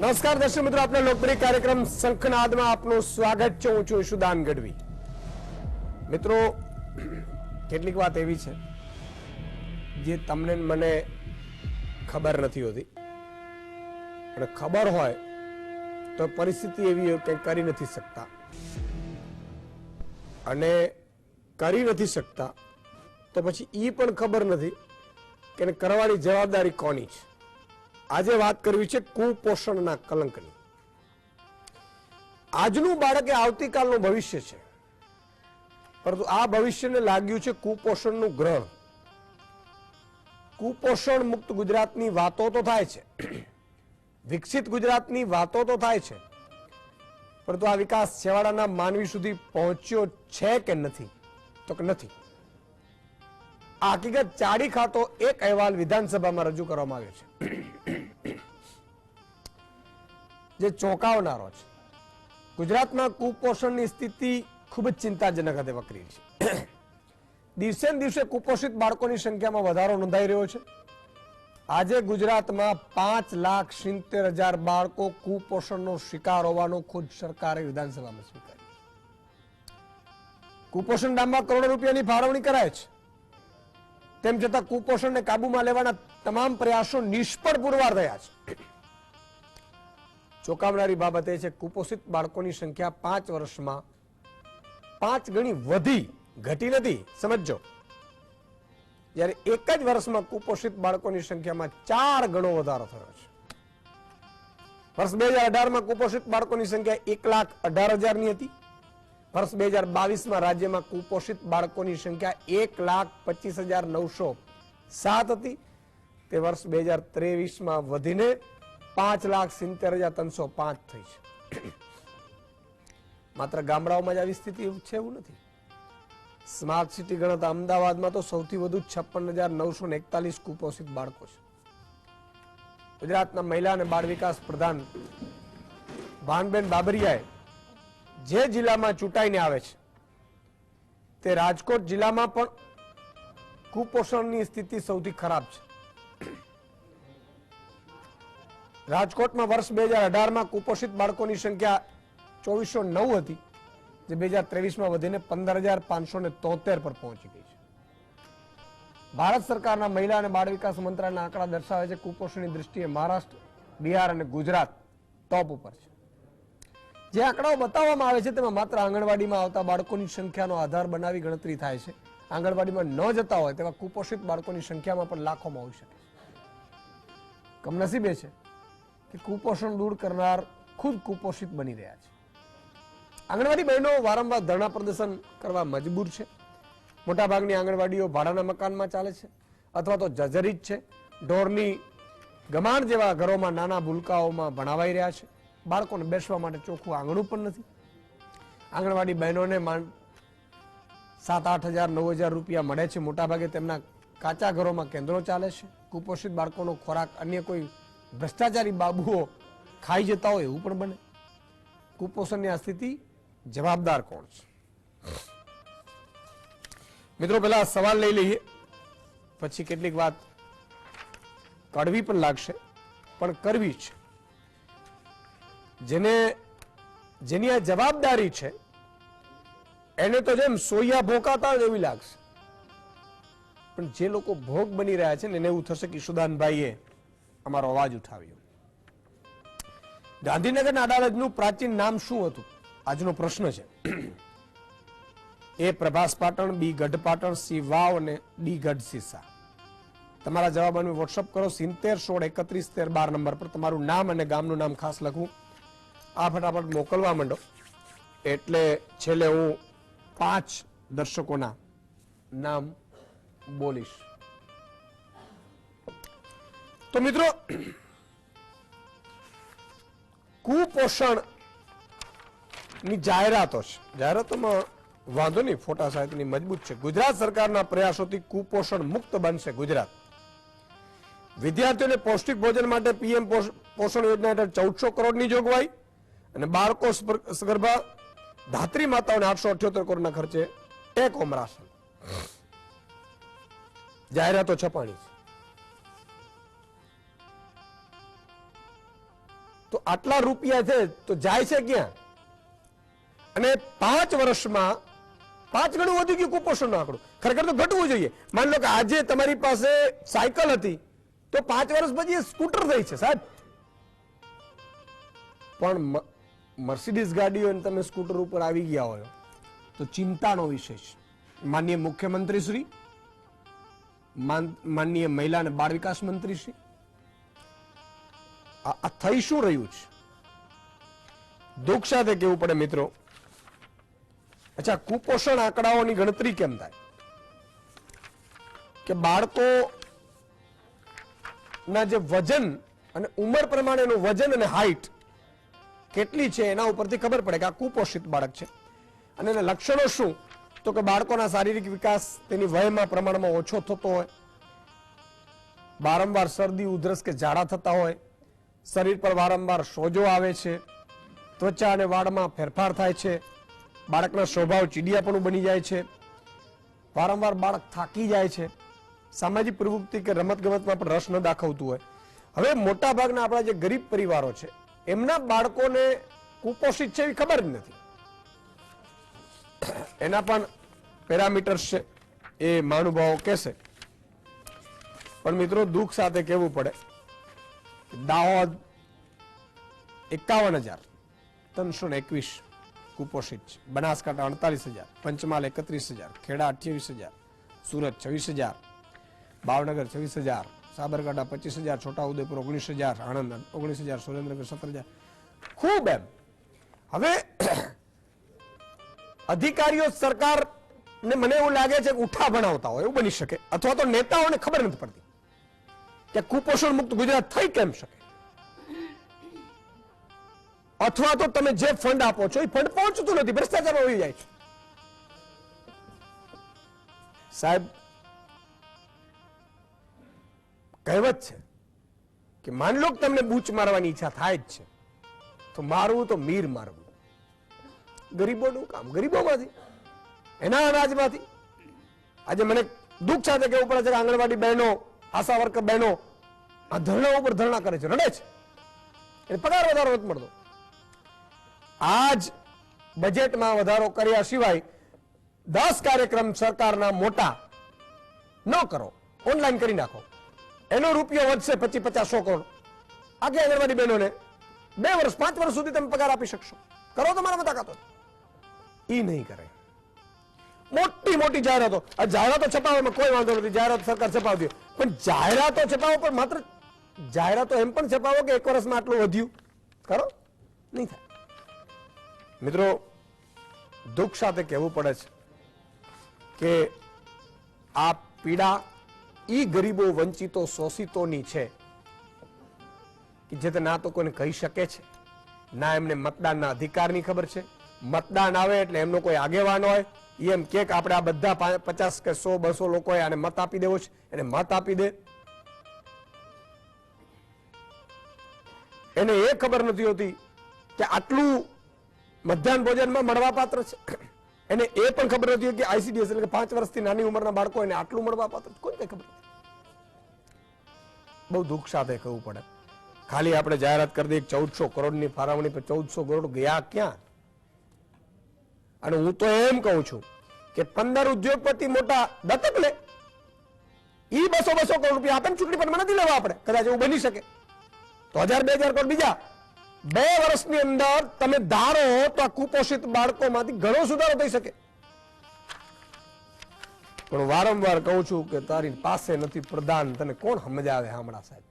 નમસ્કાર દર્શક મિત્રો, આપના લોકપ્રિય કાર્યક્રમ શંખનાદમાં આપનું સ્વાગત છે. હું છું ઈશુદાન ગઢવી. મિત્રો, કેટલીક વાત એવી છે જે તમને મને ખબર નથી હોતી, અને ખબર હોય તો પરિસ્થિતિ એવી હોય કે કરી નથી શકતા, અને કરી નથી શકતા તો પછી એ પણ ખબર નથી કે કરવાની જવાબદારી કોની છે. આજે વાત કરવી છે કુપોષણના કલંકની. આજનું બાળક એ આવતીકાલનું ભવિષ્ય છે, પરંતુ આ ભવિષ્યને લાગ્યું છે કુપોષણનું ગ્રહણ. કુપોષણ મુક્ત ગુજરાતની વાતો તો થાય છે, વિકસિત ગુજરાતની વાતો તો થાય છે, પરંતુ આ વિકાસ છેવાડાના માનવી સુધી પહોંચ્યો છે કે નથી? તો કે નથી. આ હકીકત ચાડી ખાતો એક અહેવાલ વિધાનસભામાં રજૂ કરવામાં આવ્યો છે, જે ચોંકાવનારો છે. ગુજરાતમાં કુપોષણની સ્થિતિ ખૂબ જ ચિંતાજનક હદે વકરી છે. દિવસે ને દિવસે કુપોષિત બાળકોની સંખ્યામાં વધારો નોંધાઈ રહ્યો છે. આજે ગુજરાતમાં 5,70,000 બાળકો કુપોષણનો શિકાર હોવાનો ખુદ સરકારે વિધાનસભામાં સ્વીકાર્યું. કુપોષણ ડામવા કરોડો રૂપિયાની ફાળવણી કરાય છે, તેમ છતાં કુપોષણને કાબૂમાં લેવાના તમામ પ્રયાસો નિષ્ફળ પુરવાર થયા છે. ચોંકાવનારી બાબત એ છે કુપોષિત બાળકોની સંખ્યા 5 વર્ષમાં 5 ગણી વધી, ઘટી નથી. સમજો, જ્યારે એક જ વર્ષમાં કુપોષિત બાળકોની સંખ્યામાં 4 ગણો વધારો થયો છે. વર્ષ 2018માં કુપોષિત બાળકોની સંખ્યા 1,18,000 હતી. વર્ષ 2022માં રાજ્યમાં કુપોષિત બાળકોની સંખ્યા 1,25,907 હતી. તે વર્ષ 2023માં વધીને 5,70,305 થઈ છે. માત્ર ગામડાઓમાં જ આવી સ્થિતિ છે એવું નથી. સ્માર્ટ સિટી ગણતા અમદાવાદમાં તો સૌથી વધુ 56,941 કુપોષિત બાળકો છે. ગુજરાતના મહિલા અને બાળ વિકાસ પ્રધાન ભાનબેન બાબરિયાએ જે જિલ્લામાં ચૂંટાઈને આવે છે તે રાજકોટ જિલ્લામાં પણ કુપોષણની સ્થિતિ સૌથી ખરાબ છે. રાજકોટમાં વર્ષ 2018માં કુપોષિત બાળકોની સંખ્યા 2,409 હતી, જે 2023માં વધીને 15,573 પર પહોંચી ગઈ છે. ભારત સરકારના મહિલા અને બાળ વિકાસ મંત્રાલયના આંકડા દર્શાવે છે કુપોષણની દ્રષ્ટિએ મહારાષ્ટ્ર, બિહાર અને ગુજરાત ટોપ ઉપર છે. જે આંકડાઓ બતાવવામાં આવે છે તેમાં માત્ર આંગણવાડીમાં આવતા બાળકોની સંખ્યાનો આધાર બનાવી ગણતરી થાય છે. આંગણવાડીમાં ન જતા હોય તેવા કુપોષિત બાળકોની સંખ્યામાં પણ લાખોમાં હોઈ શકે. કમનસીબે છે કે કુપોષણ દૂર કરનાર ખુદ કુપોષિત બની રહ્યા છે. આંગણવાડી બહેનો વારંવાર ધરણા પ્રદર્શન કરવા મજબૂર છે. મોટાભાગની આંગણવાડીઓ ભાડાના મકાનમાં ચાલે છે અથવા તો જર્જરિત છે. ઢોરની ગમાણ જેવા ઘરોમાં નાના ભૂલકાઓમાં ભણાવાઈ રહ્યા છે. બાળકોને બેસવા માટે ચોખ્ખું આંગણું પણ નથી. આંગણવાડી બહેનોને 7,000, 8,000, 9,000 રૂપિયા મળે છે. મોટાભાગે તેમના કાચા ઘરોમાં કેન્દ્રો ચાલે છે. કુપોષિત બાળકોનો ખોરાક અન્ય કોઈ ભ્રષ્ટાચારી બાબુઓ ખાઈ જતા હોય એવું પણ બને. કુપોષણની આ સ્થિતિ જવાબદાર કોણ છે? મિત્રો, પહેલા સવાલ લઈ લઈએ, પછી કેટલીક વાત કડવી પણ લાગશે, પણ કરવી છે. જેની આ જવાબદારી છે એને તો જેમ સોયા ભોકાતા જ એવી લાગશે, પણ જે લોકો ભોગ બની રહ્યા છે ને એને એવું થશે કે ઈશુદાનભાઈએ અમારો અવાજ ઉઠાવ્યો. ગાંધીનગરના અડાલજનું પ્રાચીન નામ શું હતું? આજનો પ્રશ્ન છે. એ પ્રભાસ પાટણ, બી ગઢ પાટણ, સી વાવ અને ડી ગઢ સીસા. તમારા જવાબ અમે વોટ્સઅપ કરો 7016311312 નંબર પર. તમારું નામ અને ગામનું નામ ખાસ લખવું. આ ફટાફટ મોકલવા માંડો, એટલે છેલ્લે હું 5 દર્શકોના નામ બોલીશ. તો મિત્રો, કુપોષણ ની જાહેરાતો છે. જાહેરાતોમાં વાંધો નહીં, ફોટા સાહિત્યની મજબૂત છે. ગુજરાત સરકારના પ્રયાસોથી કુપોષણ મુક્ત બનશે ગુજરાત. વિદ્યાર્થીઓને પૌષ્ટિક ભોજન માટે પીએમ પોષણ યોજના હેઠળ 1,400 કરોડની જોગવાઈ અને બાળકો સગર્ભા ધાત્રી માતાઓને 878 કરોડના ખર્ચે ટેક હોમ રાશન. જાહેરાતો છપાણી છે. તો આટલા રૂપિયા છે તો જાય છે ક્યાં? અને 5 વર્ષમાં 5 ગણું વધી ગયું કુપોષણનો આંકડો. ખરેખર તો ઘટવું જોઈએ. માની લો કે આજે તમારી પાસે સાયકલ હતી તો 5 વર્ષ પછી સ્કૂટર થઈ છે સાહેબ. પણ મર્સિડીઝ ગાડીઓ અને તમે સ્કૂટર ઉપર આવી ગયા હોય તો ચિંતાનો વિષય છે. માનનીય મુખ્યમંત્રી શ્રી, માનનીય મહિલા અને બાળ વિકાસ મંત્રી શ્રી, આ થઈ શું રહ્યું છે? દુઃખ સાથે કહેવું પડે મિત્રો. અચ્છા, કુપોષણ આંકડાઓની ગણતરી કેમ થાય? કે બાળકો ના જે વજન અને ઉંમર પ્રમાણેનું વજન અને હાઈટ કેટલી છે એના ઉપરથી ખબર પડે કે આ કુપોષિત બાળક છે. અને એના લક્ષણો શું? તો કે બાળકોના શારીરિક વિકાસ તેની વયમાં પ્રમાણમાં ઓછો થતો હોય, વારંવાર શરદી, ઉધરસ કે ઝાડા થતા હોય, શરીર પર વારંવાર સોજો આવે છે, ત્વચા અને વાળમાં ફેરફાર થાય છે, બાળકના સ્વભાવ ચીડિયાપણું બની જાય છે, વારંવાર બાળક થાકી જાય છે, સામાજિક પ્રવૃત્તિ કે રમત ગમતમાં પણ રસ ન દાખવતું હોય. હવે મોટા ભાગના આપણા જે ગરીબ પરિવારો છે એમના બાળકોને કુપોષિત છે એવી ખબર જ નથી. એના પણ પેરામીટર્સ છે, એ મહાનુભાવો કહેશે. પણ મિત્રો દુઃખ સાથે કહેવું પડે, દાહોદ 51,321 કુપોષિત છે, બનાસકાંઠા 48,000, પંચમહાલ 31,000, ખેડા 28,000, સુરત 26,000, ભાવનગર 26,000, સાબરકાંઠા 25,000, છોટાઉદેપુર 19,000, આણંદ 19,000, સુરેન્દ્રનગર 17,000. ખૂબ એમ. હવે અધિકારીઓ સરકારને મને એવું લાગે છે કે ઉઠા ભણાવતા હોય એવું બની શકે, અથવા તો નેતાઓને ખબર નથી પડતી કે કુપોષણ મુક્ત ગુજરાત થઈ કેમ શકે, અથવા તો તમે જે ફંડ આપો છો એ ફંડ પહોંચતું નથી, ભ્રષ્ટાચારમાં વહી જાય છે. સાહેબ, કહેવત છે કે માન લો તમને બૂચ મારવાની ઈચ્છા થાય જ છે તો મારવું તો મીર મારવું. ગરીબોનું કામ, ગરીબોમાંથી, એના અનાજમાંથી. આજે મને દુઃખ સાથે કહેવું પડે છે કે આંગણવાડી બહેનો, આશા વર્કર બહેનો આ ધરણા ઉપર ધરણા કરે છે, રડે છે, એને પગાર વધારો નથી મળતો. આજ બજેટમાં વધારો કર્યા સિવાય 10 કાર્યક્રમ સરકારના મોટા ન કરો, ઓનલાઈન કરી નાખો, એનો રૂપિયો વધશે 25-50-100 કરોડ. આગે આંગણવાડી બહેનોને 2 વર્ષ 5 વર્ષ સુધી તમે પગાર આપી શકશો. કરો તમારા તાકાતો. એ નહીં કરે. મોટી મોટી જાહેરાતો, આ જાહેરાતો છપાવવામાં કોઈ વાંધો નથી, જાહેરાત સરકાર છપાવતી, પણ જાહેરાતો છપાવો પણ માત્ર જાહેરાતો એમ પણ છપાવો કે 1 વર્ષમાં આટલું વધ્યું, કરો, નહીં થાય. મિત્રો દુઃખ સાથે કહેવું પડે છે કે આ પીડા ઈ ગરીબો, વંચિતો, શોષિતોની છે કે જે ના તો કોઈને કહી શકે છે, ના એમને મતદાનના અધિકારની ખબર છે. મતદાન આવે એટલે એમનો કોઈ આગેવાન હોય એમ કે આપણે આ બધા 50 કે 100-200 લોકોએ આને મત આપી દેવો છે, એને મત આપી દે. એને એ ખબર નથી હોતી કે આટલું મધ્યાહન ભોજનમાં મળવાપાત્ર છે. એને એ પણ ખબર નથી હોય કે આઈસીડીએસ એટલે કે 5 વર્ષથી નાની ઉંમરના બાળકો એને આટલું મળવાપાત્ર, કોઈ કઈ ખબર નથી. બહુ દુઃખ સાથે કહેવું પડે. ખાલી આપણે જાહેરાત કરી દઈએ 1400 કરોડની ફાળવણી, પર 1400 કરોડ ગયા ક્યાં? અને હું તો એમ કહું છું કે 15 ઉદ્યોગપતિ મોટા દત્તક લે, ઈ 200-200 કરોડ રૂપિયા આપે, ચૂંટણી પણ નથી લેવા આપણે, કદાચ એવું બની શકે તો 1000-2000 કરોડ બીજા 2 વર્ષની અંદર તમે ધારો તો આ કુપોષિત બાળકોમાંથી ઘણો સુધારો થઈ શકે. પણ વારંવાર કહું છું કે તારી પાસે નથી પ્રધાન, તને કોણ સમજાવે? હમણાં સાહેબ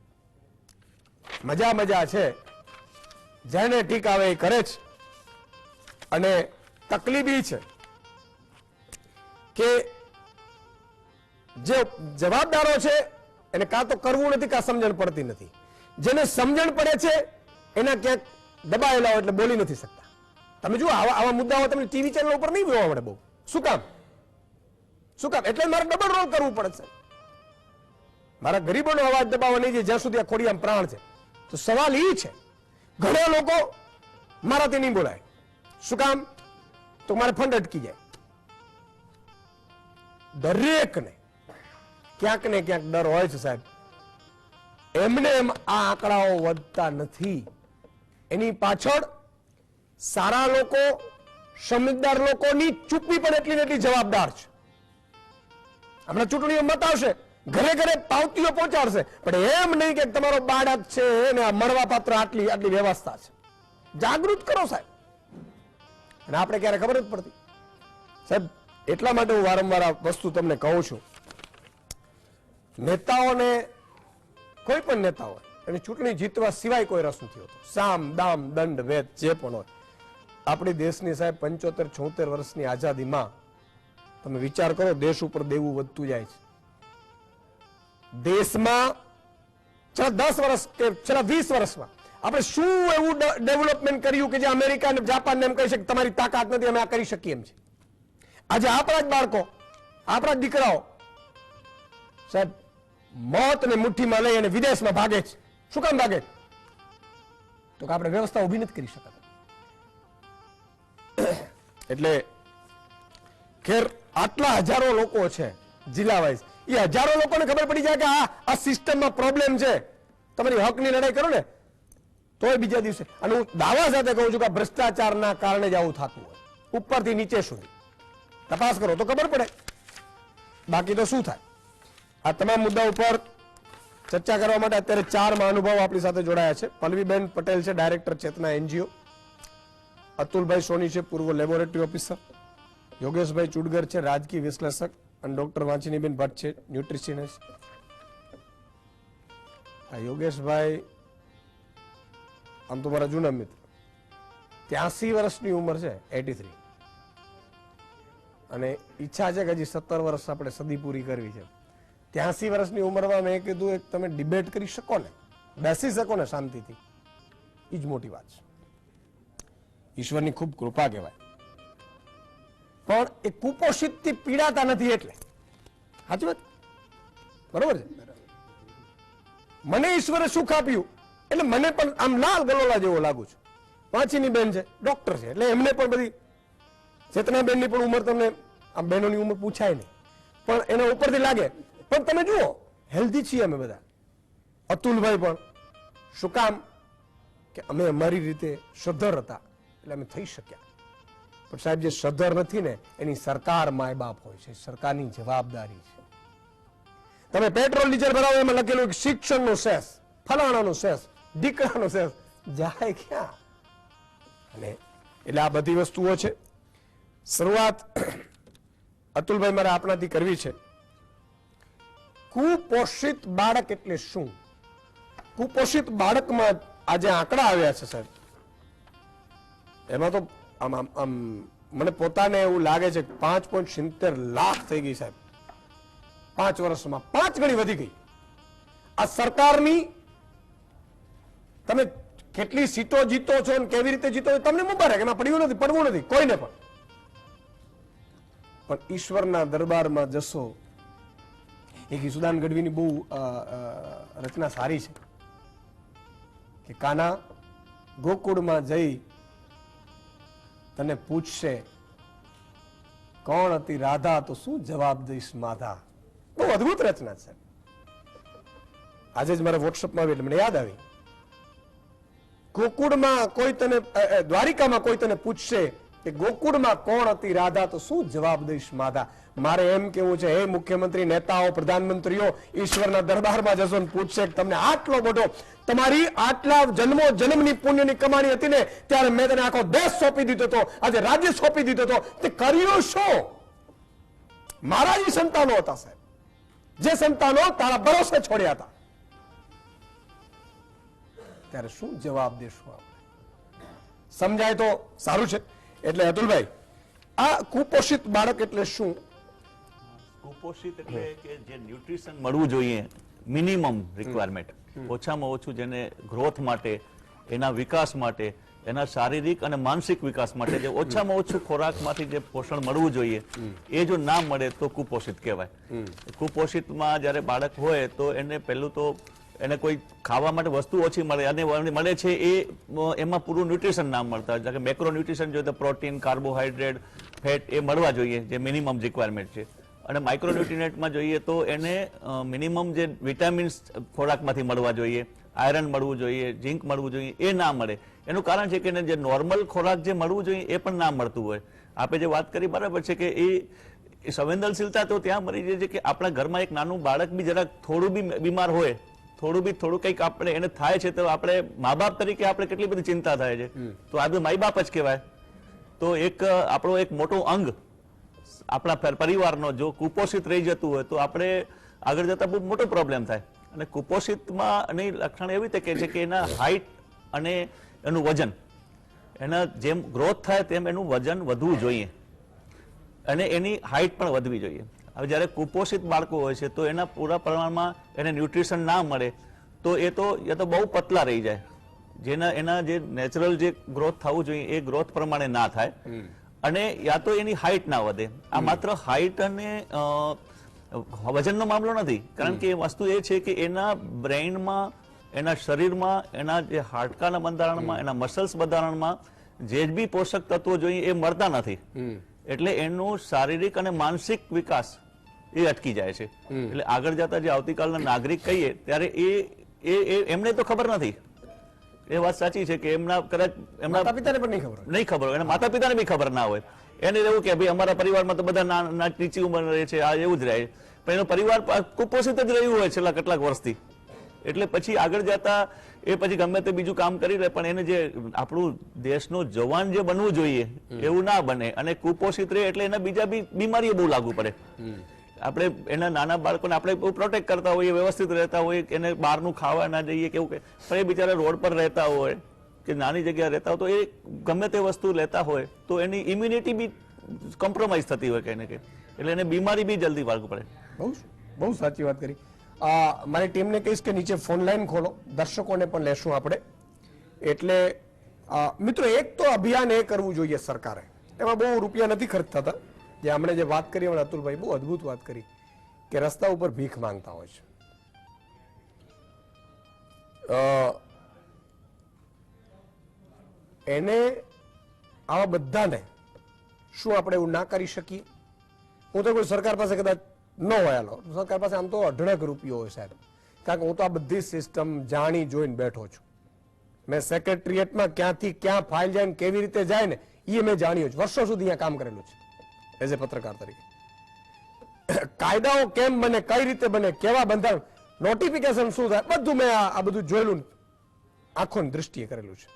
મજા છે, જેને ઠીક આવે એ કરે છે. અને તકલીફ એ છે કે જે જવાબદારો છે એને કાં તો કરવું નથી કાં સમજણ પડતી નથી. જેને સમજણ પડે છે એના ક્યાંક દબાયેલા હોય એટલે બોલી નથી શકતા. તમે જુઓ આવા મુદ્દાઓ તમને ટીવી ચેનલ ઉપર નહીં જોવા મળે બહુ. શું કામ? એટલે મારે ડબલ રોલ કરવું પડે છે. મારા ગરીબોનો અવાજ દબાવવા નહીં જાય જ્યાં સુધી આ ખોડિયામાં પ્રાણ છે. તો સવાલ એ છે, ઘણા લોકો મારાથી નહીં બોલાય. શું કામ? તો મારે ફંડ અટકી જાય. દરેકને ક્યાંક ને ક્યાંક ડર હોય છે સાહેબ. એમને એમ આ આંકડાઓ વધતા નથી, એની પાછળ સારા લોકો, સમજદાર લોકોની ચૂપી પણ એટલી ને એટલી જવાબદાર છે. હમણાં ચૂંટણીઓ મત આવશે, ઘરે ઘરે પાવતીઓ પહોંચાડશે, પણ એમ નહીં કે તમારો બાળક છે ને આ મળવા પાત્ર આટલી આટલી વ્યવસ્થા છે. જાગૃત કરો સાહેબ. અને આપણે ક્યારે ખબર જ પડતી સાહેબ. એટલા માટે હું વારંવાર આ વસ્તુ તમને કહું છું, નેતાઓને, કોઈ પણ નેતા હોય એની ચૂંટણી જીતવા સિવાય કોઈ રસ નથી હોતો. સામ દામ દંડ વેદ જે પણ હોય. આપણી દેશની સાહેબ 75-76 વર્ષની આઝાદીમાં તમે વિચાર કરો, દેશ ઉપર દેવું વધતું જાય છે. દેશમાં છેલ્લા 10 વર્ષ કે છેલ્લા 20 વર્ષમાં આપણે શું એવું ડેવલપમેન્ટ કર્યું કે જે અમેરિકા અને જાપાનને એમ કહી શકે તમારી તાકાત નથી, અમે આ કરી શકીએ એમ છે. આજે આપણા જ બાળકો, આપણા જ દીકરાઓ સાહેબ મોતને મુઠ્ઠીમાં લઈ અને વિદેશમાં ભાગે છે. શું કામ ભાગે? તો કે આપણે વ્યવસ્થા ઉભી નથી કરી શકતા. એટલે ખેર આટલા હજારો લોકો છે જિલ્લા વાઇઝ, એ હજારો લોકોને ખબર પડી જાય કે આ સિસ્ટમમાં પ્રોબ્લેમ છે, તમારી હકની લડાઈ કરો ને તોય બીજા દિવસે. અને હું દાવા સાથે કહું છું કે ભ્રષ્ટાચારના કારણે જ આવું થતું હોય, ઉપરથી નીચે સુધી તપાસ કરો તો ખબર પડે, બાકી તો શું થાય. આ તમામ મુદ્દા ઉપર ચર્ચા કરવા માટે અત્યારે 4 મહાનુભાવો આપણી સાથે જોડાયા છે. પલ્લવીબેન પટેલ છે, ડાયરેક્ટર ચેતના NGO. અતુલભાઈ સોની છે, પૂર્વ લેબોરેટરી ઓફિસર. યોગેશભાઈ ચુડગર છે, રાજકીય વિશ્લેષક. અને ડોક્ટર વાંચીનીબેન ભટ્ટ છે, ન્યુટ્રિશનિસ્ટ. આ યોગેશભાઈ આમ તો મારા જૂના મિત્ર, 83 વર્ષની ઉંમર છે, 83. અને ઈચ્છા છે કે હજી 17 વર્ષ આપણે સદી પૂરી કરવી છે. 83 વર્ષની ઉંમરમાં મેં કીધું એક તમે ડિબેટ કરી શકો ને, બેસી શકો ને શાંતિથી, એ જ મોટી વાત છે. ઈશ્વરની ખૂબ કૃપા કહેવાય. પણ એ કુપોષિતથી પીડાતા નથી એટલે. સાચી વાત, બરોબર છે. મને ઈશ્વરે સુખ આપ્યું એટલે મને પણ આમ લાલ ગલોલા જેવો લાગુ છું. વાંચીની બેન છે, ડોક્ટર છે, એટલે એમને પણ બધી, ચેતનાબેનની પણ ઉંમર તમને આમ બહેનોની ઉંમર પૂછાય નહીં, પણ એના ઉપરથી લાગે. પણ તમે જુઓ, હેલ્ધી છીએ અમે બધા. અતુલભાઈ પણ શું કામ કે અમે અમારી રીતે સધર હતા એટલે અમે થઈ શક્યા. પણ સાહેબ જે સધર નથી ને એની સરકાર માય બાપ હોય છે, સરકારની જવાબદારી છે. તમે પેટ્રોલ ડીઝલ ભરાવો એમાં લખેલું કે શિક્ષણનો સેસ, ફલાણાનો સેસ, દીકરાનો સેસ, જાય ક્યાં? અને એટલે આ બધી વસ્તુઓ છે. શરૂઆત અતુલભાઈ મારે આપણાથી કરવી છે. કુપોષિત બાળક એટલે શું? કુપોષિત બાળકમાં આજે આંકડા આવ્યા છે સાહેબ, એમાં તો આમ મને પોતાને એવું લાગે છે કે 5.70 લાખ થઈ ગઈ સાહેબ. 5 વર્ષમાં 5 ગણી વધી ગઈ. આ સરકારની તમે કેટલી સીટો જીતો છો અને કેવી રીતે જીતો તમને મુબારક, એમાં પડ્યું નથી, પડવું નથી કોઈને પણ. પણ ઈશ્વરના દરબારમાં જશો. એક ઈસુદાન ગઢવીની બહુ રચના સારી છે કે કાના ગોકુળમાં જઈ તને પૂછશે કોણ હતી રાધા, તો શું જવાબ દઈશ માધા. બહુ અદભુત રચના છે. આજે જ મારે વોટ્સઅપમાં આવી એટલે મને યાદ આવી. ગોકુળમાં કોઈ તને, દ્વારિકામાં કોઈ તને પૂછશે કે ગોકુળમાં કોણ હતી રાધા, તો શું જવાબ દઈશ માધા. મારે એમ કેવું છે, હે મુખ્યમંત્રી, નેતાઓ, પ્રધાનમંત્રીઓ, ઈશ્વરના દરબારમાં જશો ને પૂછશે કે તમને આટલો બધો, તમારી આટલા જન્મો જન્મની પુણ્યની કમાણી હતી ને, ત્યારે મેં તને આખો દેશ સોંપી દીધો હતો, આજે રાજ્ય સોંપી દીધો હતો, તે કર્યું શું? મારા જ સંતાનો હતા સાહેબ, જે સંતાનો તારા ભરોસે છોડ્યા હતા. ત્યારે શું જવાબ દેશું આપણે? સમજાય તો સારું છે. એટલે અતુલભાઈ, આ કુપોષિત બાળક એટલે શું? કુપોષિત એટલે કે જે ન્યુટ્રિશન મળવું જોઈએ, મિનિમમ રિક્વાયરમેન્ટ, ઓછામાં ઓછું જેને ગ્રોથ માટે, એના વિકાસ માટે, એના શારીરિક અને માનસિક વિકાસ માટે જે ઓછામાં ઓછું ખોરાકમાંથી જે પોષણ મળવું જોઈએ એ જો ના મળે તો કુપોષિત કહેવાય. કુપોષિતમાં જ્યારે બાળક હોય તો એને પહેલું તો એને કોઈ ખાવા માટે વસ્તુ ઓછી મળે અને મળે છે એ એમાં પૂરું ન્યુટ્રિશન ના મળતા હોય. મેક્રો ન્યુટ્રિશન જોઈએ તો પ્રોટીન, કાર્બોહાઈડ્રેટ, ફેટ એ મળવા જોઈએ જે મિનિમમ રિક્વાયરમેન્ટ છે. અને માઇક્રો ન્યુટ્રિયન્ટમાં જોઈએ તો એને મિનિમમ જે વિટામિન્સ ખોરાકમાંથી મળવા જોઈએ, આયરન મળવું જોઈએ, ઝીંક મળવું જોઈએ, એ ના મળે. એનું કારણ છે કે એને જે નોર્મલ ખોરાક જે મળવું જોઈએ એ પણ ના મળતું હોય. આપણે જે વાત કરી બરાબર છે કે એ સંવેદનશીલતા તો ત્યાં મળી જાય છે કે આપણા ઘરમાં એક નાનું બાળક બી જરાક થોડું બી બીમાર હોય, થોડું કંઈક આપણે એને થાય છે તો આપણે મા બાપ તરીકે આપણે કેટલી બધી ચિંતા થાય છે. તો આ બધું માઈ બાપ જ કહેવાય. તો આપણો એક મોટો અંગ આપણા પરિવારનો જો કુપોષિત રહી જતું હોય તો આપણે આગળ જતા બહુ મોટો પ્રોબ્લેમ થાય. અને કુપોષિતમાં એની લક્ષણ એવી રીતે કે છે કે એના હાઇટ અને એનું વજન, એના જેમ ગ્રોથ થાય તેમ એનું વજન વધવું જોઈએ અને એની હાઇટ પણ વધવી જોઈએ. હવે જ્યારે કુપોષિત બાળકો હોય છે તો એના પૂરા પ્રમાણમાં એને ન્યુટ્રિશન ના મળે તો એ તો બહુ પતલા રહી જાય, એના જે નેચરલ જે ગ્રોથ થવું જોઈએ એ ગ્રોથ પ્રમાણે ના થાય અને યા તો એની હાઇટ ના વધે. આ માત્ર હાઇટ અને વજનનો મામલો નથી, કારણ કે એ વસ્તુ એ છે કે એના બ્રેઇનમાં, એના શરીરમાં, એના જે હાડકાના બંધારણમાં, એના મસલ્સ બંધારણમાં જે બી પોષક તત્વો જોઈએ એ મળતા નથી. એટલે એનું શારીરિક અને માનસિક વિકાસ એ અટકી જાય છે. એટલે આગળ જતા જે આવતીકાલના નાગરિક કહીએ ત્યારે એમને તો ખબર નથી. એ વાત સાચી છે કે એમના માતા પિતાને પણ નહીં ખબર હોય, એના માતા પિતાને બી ખબર ના હોય. એને એવું કે ભાઈ અમારા પરિવારમાં તો બધા નીચી ઉંમર રહે છે, આ એવું જ રહે, પણ એનો પરિવાર કુપોષિત જ રહ્યું હોય છેલ્લા કેટલાક વર્ષથી. એટલે પછી આગળ જતા એ પછી ગમે તે બીજું કામ કરી લે પણ એને જે આપણું દેશનો જવાન જે બનવું જોઈએ એવું ના બને અને કુપોષિત રહે એટલે એના બીજા બી બીમારીઓ બહુ લાગુ પડે. આપણે એના નાના બાળકોને આપણે બહુ પ્રોટેક્ટ કરતા હોઈએ, વ્યવસ્થિત રહેતા હોઈએ, એને બહારનું ખાવા ના જઈએ કેવું કે, પણ એ બિચારા રોડ પર રહેતા હોય કે નાની જગ્યાએ રહેતા હોય તો એ ગમે તે વસ્તુ લેતા હોય તો એની ઇમ્યુનિટી બી કોમ્પ્રોમાઇઝ થતી હોય કંઈ ને કંઈ, એટલે એને બીમારી બી જલ્દી લાગુ પડે. બહુ સાચી વાત કરી. મારી ટીમને કહીશ કે નીચે ફોન લાઈન ખોલો, દર્શકોને પણ લેશું આપણે. એટલે મિત્રો એક તો અભિયાન એ કરવું જોઈએ સરકારે, એમાં બહુ રૂપિયા નથી ખર્ચ થતા. જે હમણાં જે વાત કરી અતુલભાઈ બહુ અદભુત વાત કરી કે રસ્તા ઉપર ભીખ માંગતા હોય છે. એને આવા બધાને શું આપણે એવું ના કરી શકીએ? હું તો કોઈ સરકાર પાસે કદાચ ન હોય, સરકાર પાસે આમ તો અઢળક રૂપિયો હોય સાહેબ, કારણ કે હું તો આ બધી સિસ્ટમ જાણી જોઈને બેઠો છું. મેં સેક્રેટરીએટમાં ક્યાંથી ક્યાં ફાઇલ જાય ને કેવી રીતે જાય ને એ મેં જાણ્યું છે. વર્ષો સુધી અહીંયા કામ કરેલું છે એઝ એ પત્રકાર તરીકે. કાયદાઓ કેમ બને, કઈ રીતે બને, કેવા બંધારણ, નોટિફિકેશન શું થાય, બધું મેં આ બધું જોયેલું, આંખોની દ્રષ્ટિએ કરેલું છે.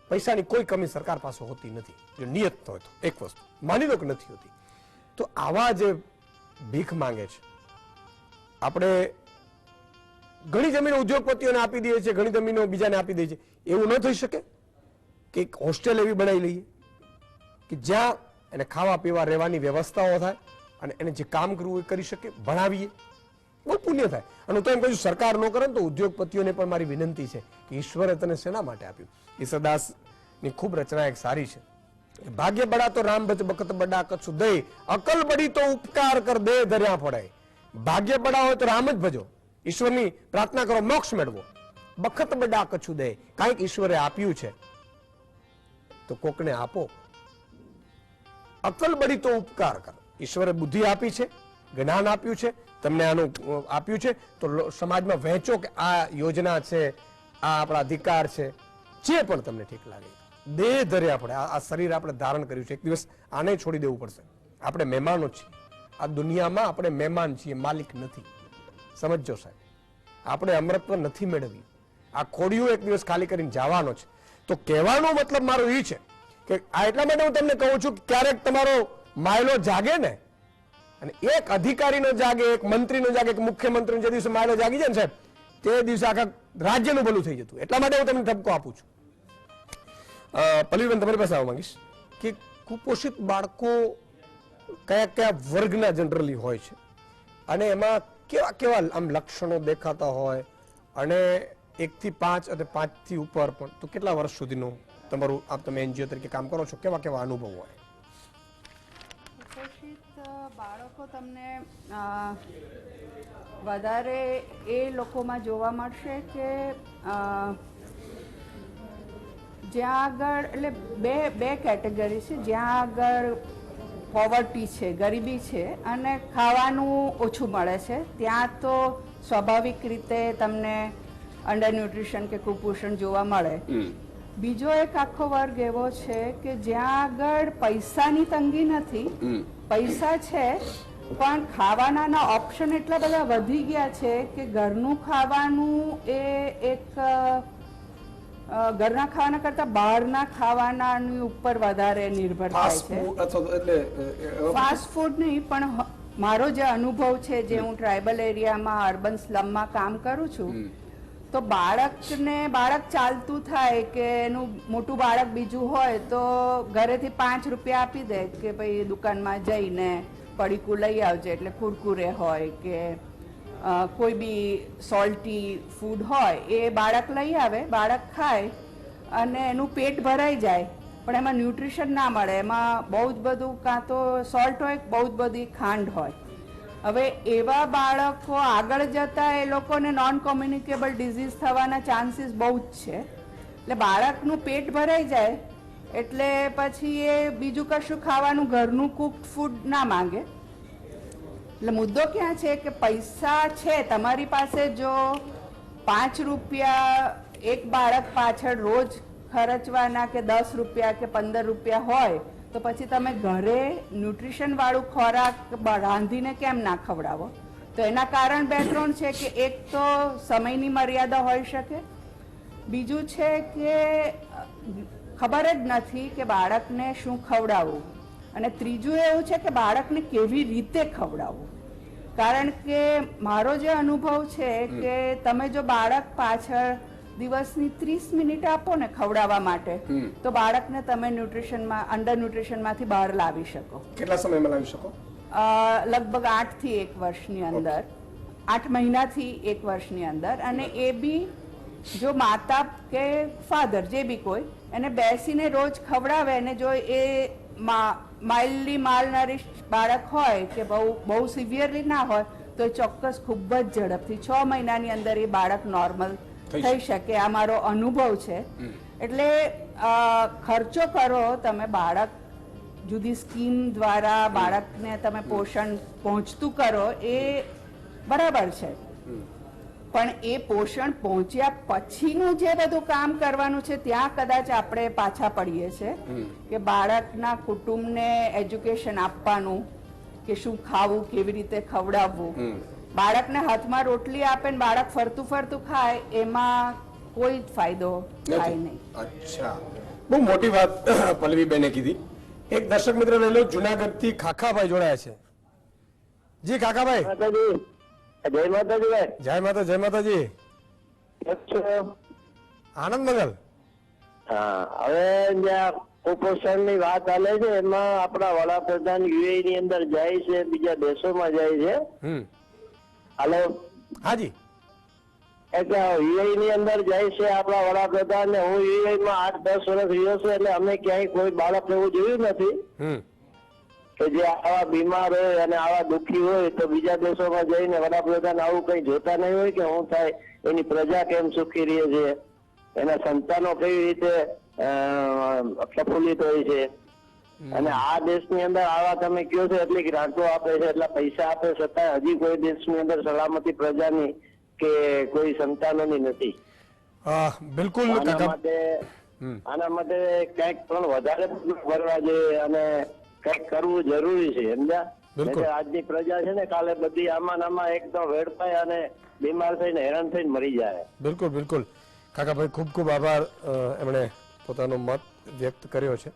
પૈસાની કોઈ કમી સરકાર પાસે હોતી નથી જો નિયત હોય તો. એક વસ્તુ માની લો કે નથી હોતી તો આવા જે ભીખ માંગે છે, આપણે ઘણી જમીનો ઉદ્યોગપતિઓને આપી દઈએ છીએ, ઘણી જમીનો બીજાને આપી દઈએ છીએ. એવું ન થઈ શકે કે એક હોસ્ટેલ એવી બનાવી લઈએ કે જ્યાં એને ખાવા પીવા રહેવાની વ્યવસ્થાઓ થાય અને એને જે કામ કરવું એ કરી શકે, ભણાવીએ, બહુ પુણ્ય થાય. અને તો એમ કહ્યું સરકાર ન કરે તો ઉદ્યોગપતિઓને પણ મારી વિનંતી છે કે ઈશ્વરે તને શેના માટે આપ્યું. ઈસરદાસની ખૂબ રચના એક સારી છે, ભાગ્ય બડા તો રામ ભજ બખત બડા કચ્છ દઈ, અકલ બડી તો ઉપકાર કર દે ધર્યા પડાય. ભાગ્ય બડા હોય તો રામ જ ભજો, ઈશ્વરની પ્રાર્થના કરો, મોક્ષ મેળવો. બખત બડા કચ્છ દે, કાંઈક ઈશ્વરે આપ્યું છે તો કોકને આપો. અકલ બડી તો ઉપકાર કર, ઈશ્વરે બુદ્ધિ આપી છે, જ્ઞાન આપ્યું છે, તમને આનું આપ્યું છે તો સમાજમાં વહેંચો કે આ યોજના છે, આ આપણા અધિકાર છે, જે પણ તમને ઠીક લાગે. દેહ ધર્યા પડે, આ શરીર આપણે ધારણ કર્યું છે, એક દિવસ આને છોડી દેવું પડશે. આપણે મહેમાનો છીએ આ દુનિયામાં, આપણે મહેમાન છીએ, માલિક નથી. સમજો સાહેબ, આપણે અમરત્વ નથી મેળવ્યું. આ ખોડિયું એક દિવસ ખાલી કરીને જવાનો છે. તો કહેવાનો મતલબ મારો એ છે કે આ એટલા માટે હું તમને કહું છું કે ક્યારેક તમારો માયલો જાગે ને, અને એક અધિકારીનો જાગે, એક મંત્રીનો જાગે, એક મુખ્યમંત્રીનો જે દિવસે માયલો જાગી જાય ને સાહેબ, તે દિવસે આખા રાજ્યનું ભલું થઈ જતું. એટલા માટે હું તમને ઠપકો આપું છું. પલ્લવીબેન તમારી પાસે આવવા માંગીશ કે કુપોષિત બાળકો કયા કયા વર્ગના જનરલી હોય છે અને એમાં કેવા કેવા આમ લક્ષણો દેખાતા હોય, અને 1 થી 5 અને 5 થી ઉપર પણ, તો કેટલા વર્ષ સુધીનું તમારું તમે એનજીઓ તરીકે કામ કરો છો, કેવા કેવા અનુભવ હોય? કુપોષિત બાળકો તમને વધારે એ લોકોમાં જોવા મળશે કે જ્યાં આગળ, એટલે બે કેટેગરી છે. જ્યાં આગળ પોવર્ટી છે, ગરીબી છે અને ખાવાનું ઓછું મળે છે, ત્યાં તો સ્વાભાવિક રીતે તમને અંડર ન્યુટ્રિશન કે કુપોષણ જોવા મળે. બીજો એક આખો વર્ગ એવો છે કે જ્યાં આગળ પૈસાની તંગી નથી, પૈસા છે પણ ખાવાના ઓપ્શન એટલા બધા વધી ગયા છે કે ઘરનું ખાવાનું એ એક ઘરના ખાવાના કરતા બહારના ખાવાના ઉપર વધારે નિર્ભર થાય છે. ફાસ્ટ ફૂડ નહીં, પણ મારો જે અનુભવ છે, જે હું ટ્રાઇબલ એરિયામાં અર્બન સ્લમમાં કામ કરું છું, તો બાળક ચાલતું થાય કે એનું મોટું બાળક બીજું હોય તો ઘરેથી 5 રૂપિયા આપી દે કે ભાઈ દુકાનમાં જઈને પડીકું લઈ આવજે, એટલે કુરકુરે હોય કે કોઈ બી સોલ્ટી ફૂડ હોય એ બાળક લઈ આવે, બાળક ખાય અને એનું પેટ ભરાઈ જાય, પણ એમાં ન્યુટ્રિશન ના મળે. એમાં બહુ જ બધું કાં તો સોલ્ટ હોય, બહુ જ બધી ખાંડ હોય. હવે એવા બાળકો આગળ જતા એ લોકોને નોન કોમ્યુનિકેબલ ડિઝીઝ થવાના ચાન્સીસ બહુ જ છે. એટલે બાળકનું પેટ ભરાઈ જાય એટલે પછી એ બીજું કશું ખાવાનું ઘરનું કુક્ડ ફૂડ ના માંગે. એટલે મુદ્દો ક્યાં છે કે પૈસા છે તમારી પાસે, જો 5 રૂપિયા એક બાળક પાછળ રોજ ખર્ચવાના કે 10 રૂપિયા કે 15 રૂપિયા હોય તો પછી તમે ઘરે ન્યુટ્રિશન વાળું ખોરાક રાંધીને કેમ ના ખવડાવો? તો એના કારણ 2-3 છે કે એક તો સમયની મર્યાદા હોઈ શકે, બીજું છે કે ખબર જ નથી કે બાળકને શું ખવડાવવું, અને ત્રીજું એવું છે કે બાળકને કેવી રીતે ખવડાવવું. કારણ કે મારો જે અનુભવ છે કે તમે જો બાળક પાછળ દિવસની 30 મિનિટ આપો ને ખવડાવવા માટે, તો બાળકને તમે ન્યુટ્રિશનમાં અંડર ન્યુટ્રિશનમાંથી બહાર લાવી શકો. કેટલા સમયમાં લાવી શકો? લગભગ 8 થી 1 વર્ષની અંદર, 8 મહિનાથી 1 વર્ષની અંદર. અને એ બી જો માતા કે ફાધર જે બી કોઈ એને બેસીને રોજ ખવડાવે, અને જો એ માઇલ્ડલી માલનરિશ બાળક હોય કે બહુ સિવિયરલી ના હોય તો એ ચોક્કસ ખૂબ જ ઝડપથી 6 મહિનાની અંદર એ બાળક નોર્મલ થઈ શકે. આ મારો અનુભવ છે. એટલે ખર્ચો કરો તમે, બાળક જુદી સ્કીમ દ્વારા બાળકને તમે પોષણ પહોંચતું કરો એ બરાબર છે, પણ એ પોષણ પહોંચ્યા પછીનું જે બધું કામ કરવાનું છે ત્યાં કદાચ આપણે પાછા પડીએ છીએ કે બાળકના કુટુંબને એજ્યુકેશન આપવાનું કે શું ખાવું, કેવી રીતે ખવડાવવું. બાળકને હાથમાં રોટલી આપે ને બાળક ફરતું ફરતું ખાય, એમાં કોઈ ફાયદો થાય નહીં. અચ્છા, બહુ મોટી વાત પલ્લવીબેને કીધી. એક દર્શક મિત્ર લઈ લો, જુનાગઢ થી ખાખાભાઈ જોડાયા છે. જી ખાખાભાઈ. જય માતાજી ભાઈ. જય માતા, જય માતાજી. આનંદ મંગલ. હા, હવે જ્યાં કુપોષણ ની વાત ચાલે છે એમાં આપણા વડાપ્રધાન યુએ ની અંદર જાય છે, બીજા દેશોમાં જાય છે. હાલો. હાજી. એટલે યુએ ની અંદર જાય છે આપણા વડાપ્રધાન ને. હું યુએ માં 8-10 વર્ષ રહ્યો છું, એટલે અમે ક્યાંય કોઈ બાળક એવું જોયું નથી કે જે આવા બીમાર હોય અને આવા દુઃખી હોય તો બીજા દેશોમાં જઈને વડાપ્રધાન આવું કઈ જોતા નહીં હોય કે હું થાય, એની પ્રજા કેમ સુખી રહે છે, એના સંતાનો કેવી રીતે પ્રફુલ્લિત હોય છે. અને આ દેશની અંદર આવા તમે કયો છો એટલી ગ્રાન્ટો આપે છે, એટલા પૈસા આપે, છતાં હજી કોઈ દેશની અંદર સલામતી પ્રજાની કે કોઈ સંતાનોની નથી. બિલકુલ. આના માટે કંઈક પણ વધારે ભરવા જોઈએ અને કંઈક કરવું જરૂરી છે, સમજ્યા? આજની પ્રજા છે ને કાલે બધી આમાં એકદમ વેડફાય અને બીમાર થઈને હેરાન થઈને મરી જાય. બિલકુલ બિલકુલ કાકાભાઈ, ખૂબ ખૂબ આભાર. એમણે પોતાનો મત વ્યક્ત કર્યો છે.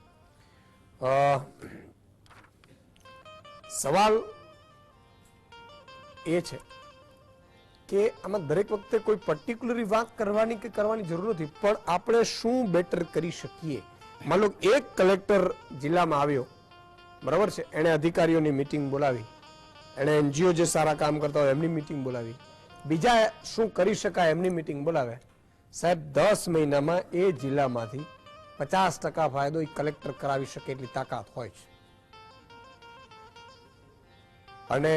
સવાલ એ છે કે આમાં દરેક વખતે કોઈ પર્ટિક્યુલર વાત કરવાની કે કરવાની જરૂર નથી, પણ આપણે શું બેટર કરી શકીએ. માનો એક કલેક્ટર જિલ્લામાં આવ્યો, બરાબર છે, એણે અધિકારીઓની મીટિંગ બોલાવી, એણે એનજીઓ જે સારા કામ કરતા હોય એમની મીટિંગ બોલાવી, બીજા શું કરી શકાય એમની મીટિંગ બોલાવે. સાહેબ 10 મહિનામાં એ જિલ્લામાંથી 50% ફાયદો એ કલેક્ટર કરાવી શકે એટલી તાકાત હોય છે. અને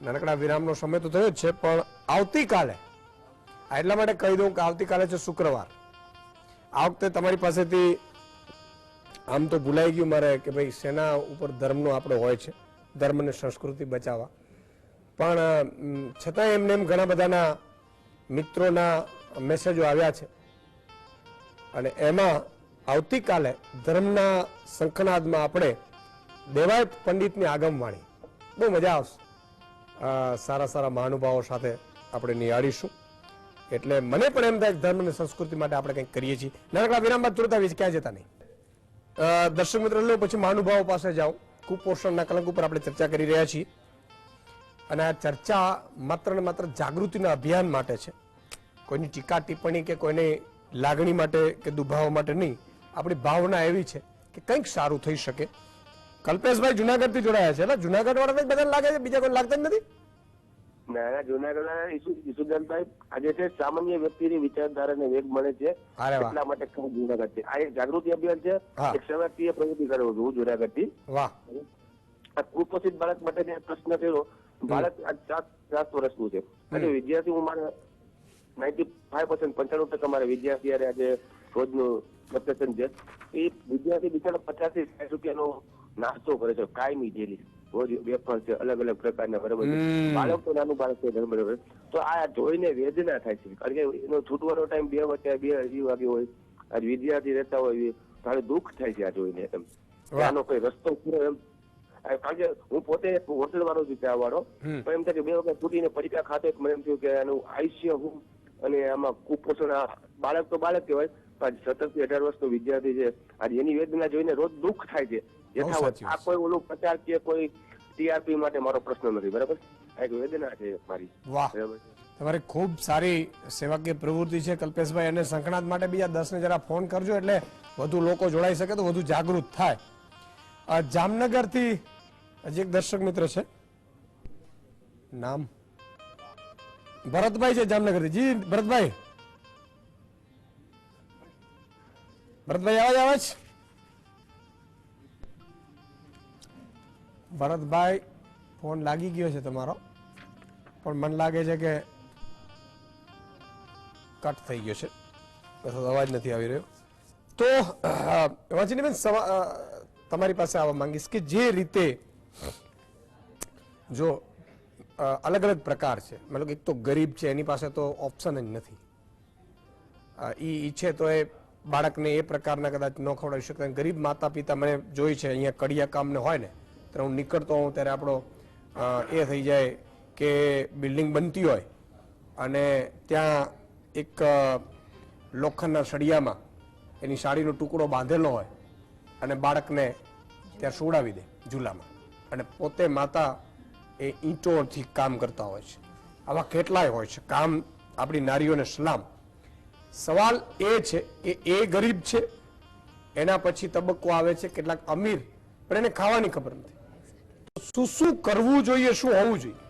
નાનકડા વિરામનો સમય તો થયો જ છે, પણ આવતીકાલે, એટલા માટે કહી દઉં કે આવતીકાલે છે શુક્રવાર. આ વખતે તમારી પાસેથી આમ તો ભૂલાઈ ગયું મારે કે ભાઈ સેના ઉપર ધર્મનો આપણો હોય છે, ધર્મ અને સંસ્કૃતિ બચાવવા, પણ છતાં એમને એમ ઘણા બધાના મિત્રોના મેસેજો આવ્યા છે. અને એમાં આવતીકાલે ધર્મના શંખનાદમાં આપણે દેવાયત પંડિતની આગમવાણી, બહુ મજા આવશે. સારા સારા મહાનુભાવો સાથે આપણે નિહાળીશું. એટલે મને પણ એમ થાય કે ધર્મ અને સંસ્કૃતિ માટે આપણે કંઈક કરીએ છીએ. નાનકડા વિરામ બાદ તુરંત આવીએ છીએ, ક્યાં જતા નહીં. દર્શક મિત્રો, લો પછી મહાનુભાવો પાસે જાઓ. કુપોષણના કલંક ઉપર આપણે ચર્ચા કરી રહ્યા છીએ અને આ ચર્ચા માત્ર ને માત્ર જાગૃતિના અભિયાન માટે છે. કોઈની ટીકા ટિપ્પણી કે કોઈની લાગણી માટે કે દુભાવ માટે નહીં. આપણી ભાવના એવી છે કે કંઈક સારું થઈ શકે. કલ્પેશભાઈ જુનાગઢથી જોડાયા છે. એટલે જુનાગઢ વાળાને બધાને લાગે છે, બીજા કોઈ લાગતા જ નથી. ના, જુનાગઢના ઈસુદાનભાઈ આજે છે સામાન્ય વ્યક્તિની વિચારધારાને વેગ મળે છે, એટલા માટે હું જુનાગઢ છે. આ એક જાગૃતિ અભિયાન છે, એક સેવાકીય પ્રવૃત્તિ કરું છું જુનાગઢથી. વાહ. આ કુપોષિત બાળક માટે પ્રશ્ન થયો. બાળક આજ 7 વર્ષનું છે. આજે વિદ્યાર્થી, હું મારા 95% 95% મારા વિદ્યાર્થી આજે રોજનું પ્રદર્શન છે. એ વિદ્યાર્થી બિચારો 50-60 રૂપિયાનો નાસ્તો કરે છે કાયમી ડેલી. રોજ વેફર છે, અલગ અલગ પ્રકારના, બરાબર છે. બાળક તો નાનું બાળક છે, બરાબર. તો આ જોઈને વેદના થાય છે, કારણ કે એનો છૂટવાનો ટાઈમ 2 વાગે હોય. આજ વિદ્યાર્થી રહેતા હોય, તારે દુઃખ થાય છે આ જોઈને. એમ આનો કોઈ રસ્તો પૂરો એમ. કારણ કે હું પોતે હોટલ વાળો છું, ચા વાળો. પણ એમ થાય કે 2 વખત ફૂટીને પરીક્ષા ખાતે મને એમ થયું કે આનું આયુષ્ય હું, અને આમાં કુપોષણ. બાળક તો બાળક કહેવાય, 17 થી 18 વર્ષનો વિદ્યાર્થી છે. આજે એની વેદના જોઈને રોજ દુઃખ થાય છે. આ કોઈ ઓલું પ્રચાર કે કોઈ ટીઆરપી માટે મારો પ્રશ્ન નથી, બરાબર. એક વેદના છે મારી. વાહ, તમારી ખૂબ સારી સેવાકીય પ્રવૃત્તિ છે કલ્પેશભાઈ. અને શંખનાદ માટે બીજા 10 ને જરા ફોન કરજો, એટલે વધુ લોકો જોડાઈ શકે, તો વધુ જાગૃત થાય. જામનગરથી હજી એક દર્શક મિત્ર છે, નામ ભરતભાઈ છે, જામનગરથી. જી ભરતભાઈ. ભરતભાઈ અવાજ આવે છે? ભરતભાઈ, ફોન લાગી ગયો છે તમારો, પણ મને લાગે છે કે કટ થઈ ગયો છે, અવાજ નથી આવી રહ્યો. તો વાંચીનીબેન, તમારી પાસે આવવા માંગીશ કે જે રીતે જો અલગ અલગ પ્રકાર છે, મતલબ એક તો ગરીબ છે, એની પાસે તો ઓપ્શન જ નથી. એ ઈચ્છે તો એ બાળકને એ પ્રકારના કદાચ ન ખવડાવી શકતા. ગરીબ માતા પિતા મને જોઈ છે, અહીંયા કડિયા કામને હોય ને, ત્યારે હું નીકળતો હોઉં ત્યારે આપણો એ થઈ જાય કે બિલ્ડિંગ બનતી હોય અને ત્યાં એક લોખંડના સળિયામાં એની સાડીનો ટુકડો બાંધેલો હોય અને બાળકને ત્યાં સુવડાવી દે ઝૂલામાં, અને પોતે માતા એ ઈંટોથી કામ કરતા હોય છે. આવા કેટલાય હોય છે કામ. આપણી નારીઓને સલામ. સવાલ એ છે કે એ ગરીબ છે, એના પછી તબક્કો આવે છે કેટલાક અમીર, પણ એને ખાવાની ખબર નથી. શું કરવું જોઈએ, શું હોવું જોઈએ?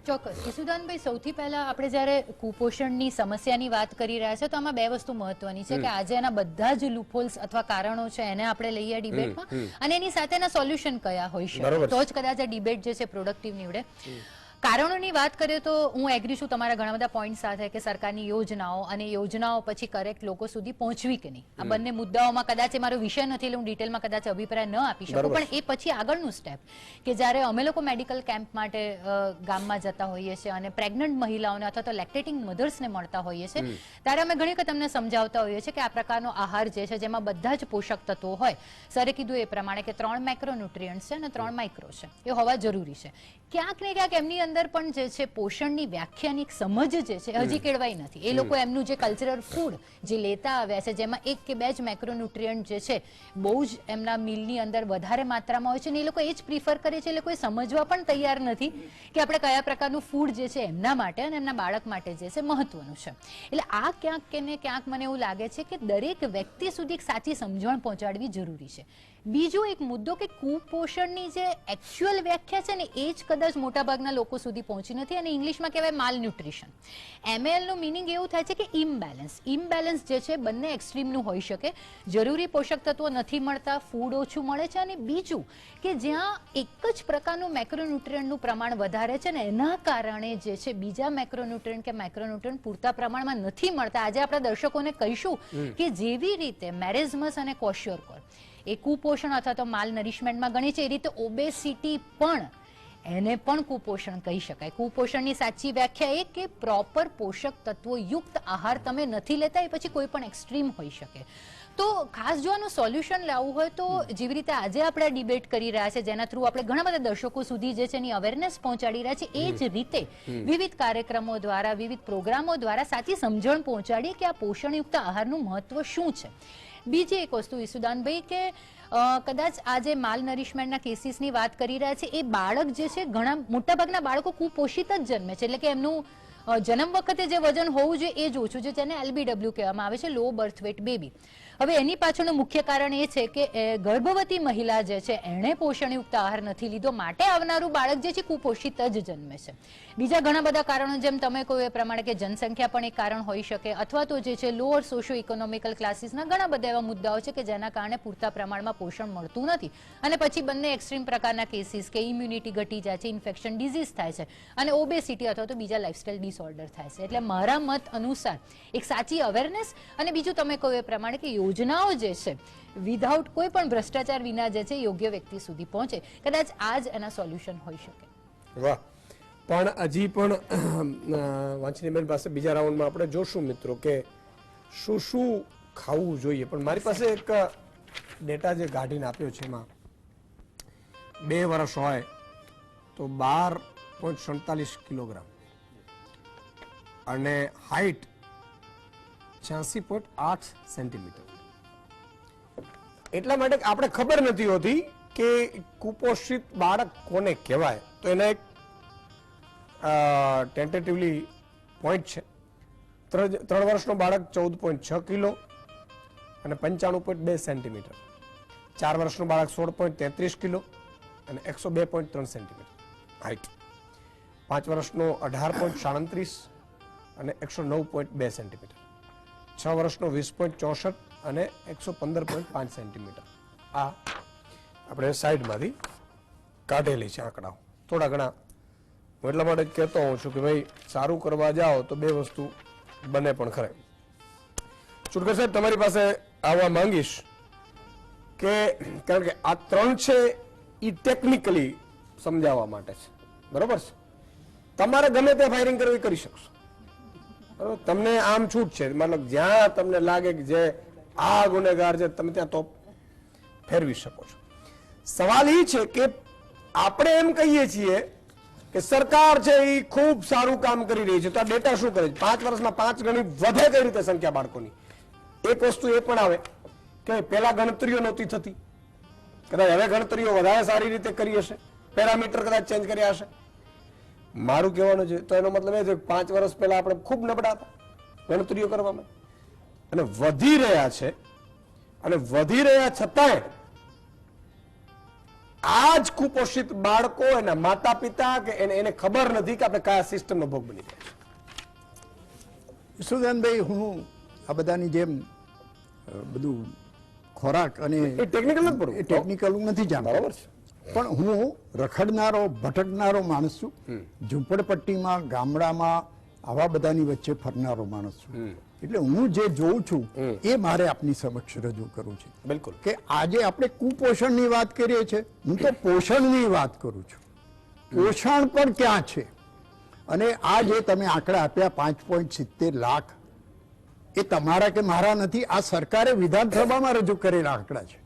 ચોક્કસ. ઈસુદાનભાઈ, સૌથી પહેલા આપણે જ્યારે કુપોષણની સમસ્યાની વાત કરી રહ્યા છે, તો આમાં 2 વસ્તુ મહત્વની છે કે આજે એના બધા જ લૂપહોલ્સ અથવા કારણો છે એને આપણે લઈએ ડિબેટમાં, અને એની સાથેના સોલ્યુશન કયા હોઈ શકે, તો જ કદાચ આ ડિબેટ જે છે પ્રોડક્ટિવ નીવડે. કારણોની વાત કરીએ તો હું એગ્રી છું તમારા ઘણા બધા પોઈન્ટ સાથે કે સરકારની યોજનાઓ અને યોજનાઓ પછી કરેક્ટ લોકો સુધી પહોંચવી કે નહીં, આ બંને મુદ્દાઓમાં કદાચ એ મારો વિષય નથી એટલે હું ડિટેલમાં કદાચ અભિપ્રાય ન આપી શકું. પણ એ પછી આગળનું સ્ટેપ કે જ્યારે અમે લોકો મેડિકલ કેમ્પ માટે ગામમાં જતા હોઈએ છીએ અને પ્રેગ્નન્ટ મહિલાઓને અથવા તો લેક્ટેટિંગ મધર્સને મળતા હોઈએ છીએ, ત્યારે અમે ઘણી વખત તમને સમજાવતા હોઈએ છીએ કે આ પ્રકારનો આહાર જે છે જેમાં બધા જ પોષક તત્વો હોય, સરે કીધું એ પ્રમાણે કે 3 મેક્રોન્યુટ્રિયન્ટ્સ છે અને 3 માઇક્રો છે, એ હોવા જરૂરી છે. ક્યાંક ને ક્યાંક એમની અંદર પણ જે છે પોષણની વ્યાખ્યાની એક સમજ જે છે હજી કેળવાઈ નથી. એ લોકો એમનું જે કલ્ચરલ ફૂડ જે લેતા આવ્યા છે, જેમાં 1 કે 2 જ મેક્રોન્યુટ્રિયન્ટ જે છે બહુ જ એમના મીલની અંદર વધારે માત્રામાં હોય છે, ને એ લોકો એ જ પ્રિફર કરે છે. એ લોકો એ સમજવા પણ તૈયાર નથી કે આપણે કયા પ્રકારનું ફૂડ જે છે એમના માટે અને એમના બાળક માટે જે છે મહત્વનું છે. એટલે આ ક્યાંક ને ક્યાંક મને એવું લાગે છે કે દરેક વ્યક્તિ સુધી એક સાચી સમજણ પહોંચાડવી જરૂરી છે. બીજો એક મુદ્દો કે કુપોષણની જે એકચ્યુઅલ વ્યાખ્યા છે ને એ જ કદાચ મોટાભાગના લોકો સુધી પહોંચી નથી, અને ઇંગ્લિશમાં કહેવાય માલ ન્યુટ્રિશન. ML નું મિનિંગ એવું થાય છે કે ઇમ્બેલેન્સ. ઇમ્બેલેન્સ જે છે બંને એક્સ્ટ્રીમનું હોઈ શકે. જરૂરી પોષક તત્વો નથી મળતા, ફૂડ ઓછું મળે છે, અને બીજું કે જ્યાં એક જ પ્રકારનું મેક્રોન્યુટ્રિયન્ટનું પ્રમાણ વધારે છે ને એના કારણે જે છે બીજા મેક્રોન્યુટ્રિયન્ટ કે માઇક્રોન્યુટ્રિયન્ટ પૂરતા પ્રમાણમાં નથી મળતા. આજે આપણા દર્શકોને કહીશું કે જેવી રીતે મેરેઝમસ અને ક્વોશિયોરકોર એ કુપોષણ અથવા તો માલ નરિશમેન્ટમાં ગણી છે, એ રીતે ઓબેસિટી પણ એને પણ કુપોષણ કહી શકાય. કુપોષણની સાચી વ્યાખ્યા એ કે પ્રોપર પોષક તત્વો યુક્ત આહાર તમે નથી લેતા, એ પછી કોઈ પણ એક્સ્ટ્રીમ હોઈ શકે. તો ખાસ જો આનું સોલ્યુશન લાવવું હોય તો જેવી રીતે આજે આપણે ડિબેટ કરી રહ્યા છે, જેના થ્રુ આપણે ઘણા બધા દર્શકો સુધી જે છે એની અવેરનેસ પહોંચાડી રહ્યા છે, એ જ રીતે વિવિધ કાર્યક્રમો દ્વારા, વિવિધ પ્રોગ્રામો દ્વારા સાચી સમજણ પહોંચાડીએ કે આ પોષણયુક્ત આહારનું મહત્વ શું છે. બીજી એક વસ્તુ ઈસુદાનભાઈ કે કદાચ આ જે માલ નરિશમેન્ટના કેસીસની વાત કરી રહ્યા છે, એ બાળક જે છે, ઘણા મોટાભાગના બાળકો કુપોષિત જ જન્મે છે, એટલે કે એમનું જન્મ વખતે જે વજન હોવું જોઈએ એ જ ઓછું છે, જેને LBW કહેવામાં આવે છે, લો બર્થ વેટ બેબી. હવે એની પાછળનું મુખ્ય કારણ એ છે કે ગર્ભવતી મહિલા જે છે એણે પોષણયુક્ત આહાર નથી લીધો, માટે આવનારું બાળક જે છે કુપોષિત જ જન્મે છે. બીજા ઘણા બધા કારણો, જેમ તમે કહો એ પ્રમાણે કે જનસંખ્યા પણ એક કારણ હોઈ શકે, અથવા તો જે છે લોઅર સોશિયો ઇકોનોમિકલ ક્લાસીસના ઘણા બધા એવા મુદ્દાઓ છે કે જેના કારણે પૂરતા પ્રમાણમાં પોષણ મળતું નથી, અને પછી બંને એક્સ્ટ્રીમ પ્રકારના કેસીસ કે ઇમ્યુનિટી ઘટી જાય છે, ઇન્ફેક્શન ડિઝીઝ થાય છે, અને ઓબેસિટી અથવા તો બીજા લાઇફસ્ટાઇલ ડિસઓર્ડર થાય છે. એટલે મારા મત અનુસાર એક સાચી અવેરનેસ, અને બીજું તમે કહો એ પ્રમાણે કે યોજનાઓ જે છે વિધાઉટ કોઈ પણ ભ્રષ્ટાચાર વિના જે છે યોગ્ય વ્યક્તિ સુધી પહોંચે, કદાચ આ જ એના સોલ્યુશન હોઈ શકે. વાહ. પણ હજી પણ વાંચનીબેન પાસે બીજા રાઉન્ડમાં આપણે જોશું મિત્રો કે શું શું ખાવું જોઈએ. પણ મારી પાસે એક ડેટા જે કાઢીને આપ્યો છે, એમાં 2 વર્ષ હોય તો 12.47 કિલોગ્રામ અને હાઈટ 86.8 સેન્ટીમીટર. એટલા માટે આપણે ખબર નથી હોતી કે કુપોષિત બાળક કોને કહેવાય. તો એના એક ટેન્ટેટિવલી પોઈન્ટ છે. 3 વર્ષનો બાળક 14.6 કિલો અને 95.2 સેન્ટીમીટર. 4 વર્ષનું બાળક 16.33 કિલો અને 102.3 સેન્ટીમીટર હાઈટ. 5 વર્ષનો 18.37 અને 109.2 સેન્ટીમીટર. 6 વર્ષનો 20.64 અને 115.5 સેન્ટીમીટર. આ આપણે સાઈડમાંથી કાઢેલી છે આંકડાઓ. થોડા ઘણા હું એટલા માટે જ કહેતો હોઉં છું કે ભાઈ સારું કરવા જાઓ તો 2 વસ્તુ બને પણ ખરે. ચુડકર સાહેબ, તમારી પાસે આવવા માંગીશ કે કારણ કે આ 3 છે એ ટેકનિકલી સમજાવવા માટે છે, બરોબર છે. તમારે ગમે તે ફાયરિંગ કરવી કરી શકશો, બરોબર. તમને આમ છૂટ છે, મતલબ જ્યાં તમને લાગે કે જે આ ગુનેગાર છે તમે ત્યાં તોપ ફેરવી શકો છો. સવાલ એ છે કે આપણે એમ કહીએ છીએ કે સરકાર છે એ ખૂબ સારું કામ કરી રહી છે, તો આ ડેટા શું કરે છે? 5 વર્ષમાં 5 ગણી વધે કઈ રીતે સંખ્યા બાળકોની? એક વસ્તુ એ પણ આવે કે પેલા ગણતરીઓ નહોતી થતી, કદાચ હવે ગણતરીઓ વધારે સારી રીતે કરી હશે, પેરામીટર કદાચ ચેન્જ કર્યા હશે. મારું કહેવાનું છે તો એનો મતલબ એ છે કે 5 વર્ષ પહેલા આપણે ખૂબ નબળા હતા ગણતરીઓ કરવામાં, અને વધી રહ્યા છે, અને વધી રહ્યા છતાંય આ જ કુપોષિત બાળકો, એના માતા પિતા કે એને ખબર નથી કે આપણે કયા સિસ્ટમનો ભોગ બની ગયા છે. ઈસુદાનભાઈ, હું આ બધાની જેમ બધું ખોરાક અને એ ટેકનિકલ નથી જાણતો, બરાબર છે, પણ હું રખડનારો ભટકનારો માણસ છું. ઝૂંપડપટ્ટીમાં, ગામડામાં આવા બધાની વચ્ચે ફરનારો માણસ છું. એટલે હું જે જોઉં છું એ મારે આપની સમક્ષ રજૂ કરવું છે. બિલકુલ. કે આજે આપણે કુપોષણની વાત કરીએ છીએ, હું તો પોષણની વાત કરું છું. પોષણ પણ ક્યાં છે? અને આ જે તમે આંકડા આપ્યા 5.70 લાખ, એ તમારા કે મારા નથી, આ સરકારે વિધાનસભામાં રજૂ કરેલા આંકડા છે.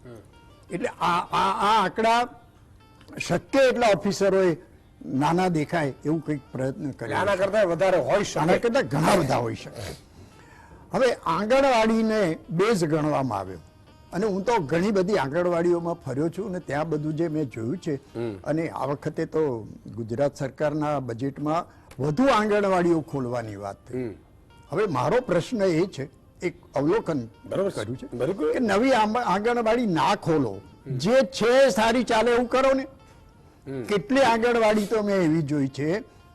એટલે આ આંકડા શક્ય એટલા ઓફિસરોએ નાના દેખાય એવું કંઈક પ્રયત્ન કર્યા. આના કરતા વધારે હોઈ શકે, આના કરતા ઘણા બધા હોઈ શકે. હવે આંગણવાડીને બેઝ ગણવામાં આવ્યો, અને હું તો ઘણી બધી આંગણવાડીઓમાં ફર્યો છું, અને ત્યાં બધું જે મેં જોયું છે, અને આ વખતે તો ગુજરાત સરકારના બજેટમાં વધુ આંગણવાડીઓ ખોલવાની વાત થઈ. હવે મારો પ્રશ્ન એ છે, એક અવલોકન કર્યું છે કે નવી આંગણવાડી ના ખોલો, જે છે સારી ચાલે એવું કરો ને. કેટલી આંગણવાડી તો મેં એવી જોઈ છે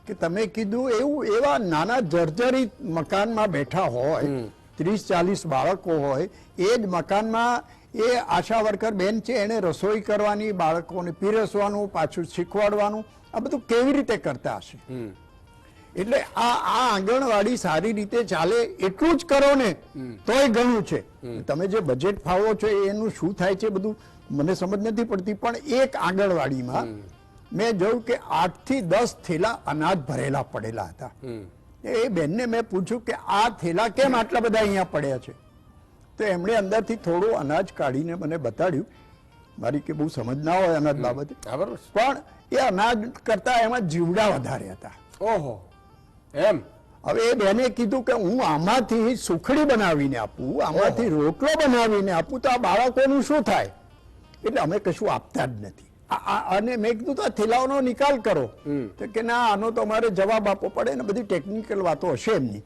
કે તમે કીધું એવું એવા નાના જર્જરિત મકાનમાં બેઠા હોય, 30-40 બાળકો હોય, એ જ મકાનમાં એ આશા વર્કર બેન છે, એને રસોઈ કરવાની, બાળકોને પીરસવાનું, પાછું શીખવાડવાનું, આ બધું કેવી રીતે કરતા હશે? એટલે આ આંગણવાડી સારી રીતે ચાલે એટલું જ કરો ને તોય ઘણું છે. તમે જે બજેટ ફાવો છો એનું શું થાય છે બધું મને સમજ નથી પડતી. પણ એક આંગણવાડીમાં મેં જોયું કે 8 થી 10 થેલા અનાજ ભરેલા પડેલા હતા. એ બેનને મેં પૂછ્યું કે આ થેલા કેમ આટલા બધા અહીંયા પડ્યા છે? તો એમણે અંદરથી થોડું અનાજ કાઢીને મને બતાડ્યું, મારી કે બહુ સમજ ના હોય અનાજ બાબતે, પણ એ અનાજ કરતા એમાં જીવડા વધારે હતા. ઓહો, એમ? હવે એ બેને કીધું કે હું આમાંથી સુખડી બનાવીને આપું, આમાંથી રોટલો બનાવીને આપું તો આ બાળકોનું શું થાય? એટલે અમે કશું આપતા જ નથી. અને મેં કીધું તો આ થેલાઓનો નિકાલ કરો, તો કે ના, આનો તો અમારે જવાબ આપવો પડે ને, બધી ટેકનિકલ વાતો હશે એમની.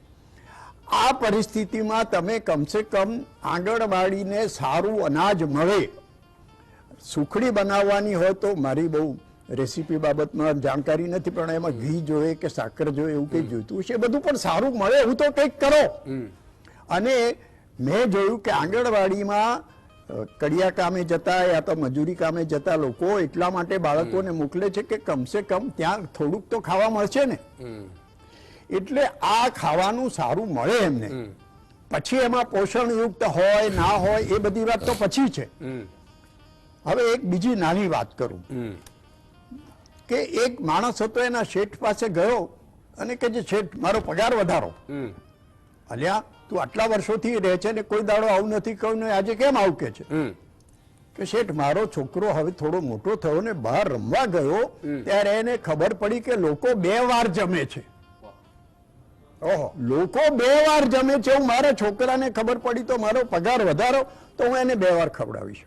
આ પરિસ્થિતિમાં તમે કમસે કમ આંગણવાડીને સારું અનાજ મળે. સુખડી બનાવવાની હોય તો મારી બહુ રેસીપી બાબતમાં જાણકારી નથી, પણ એમાં ઘી જોઈએ કે સાકર જોઈએ એવું કંઈક જોઈતું છે, એ બધું પણ સારું મળે એવું તો કંઈક કરો. અને મેં જોયું કે આંગણવાડીમાં કડિયા કામે જતા યા તો મજૂરી કામે જતા લોકો એટલા માટે બાળકોને મોકલે છે કે કમસે કમ ત્યાં થોડુંક તો ખાવા મળશે ને. એટલે આ ખાવાનું સારું મળે એમને. પછી એમાં પોષણયુક્ત હોય ના હોય એ બધી વાત તો પછી છે. હવે એક બીજી નાની વાત કરું કે એક માણસ હતો, એના શેઠ પાસે ગયો અને કે જે શેઠ મારો પગાર વધારો. અલ્યા તું આટલા વર્ષોથી રહે છે ને કોઈ દાડો આવું નથી કહ્યું ને આજે કેમ આવું કે છે? કે શેઠ મારો છોકરો હવે થોડો મોટો થયો ને બહાર રમવા ગયો ત્યારે એને ખબર પડી કે લોકો 2 વાર જમે છે. ઓહો, લોકો 2 વાર જમે છે. હું મારા છોકરાને ખબર પડી તો મારો પગાર વધારો તો હું એને 2 વાર ખવડાવીશ.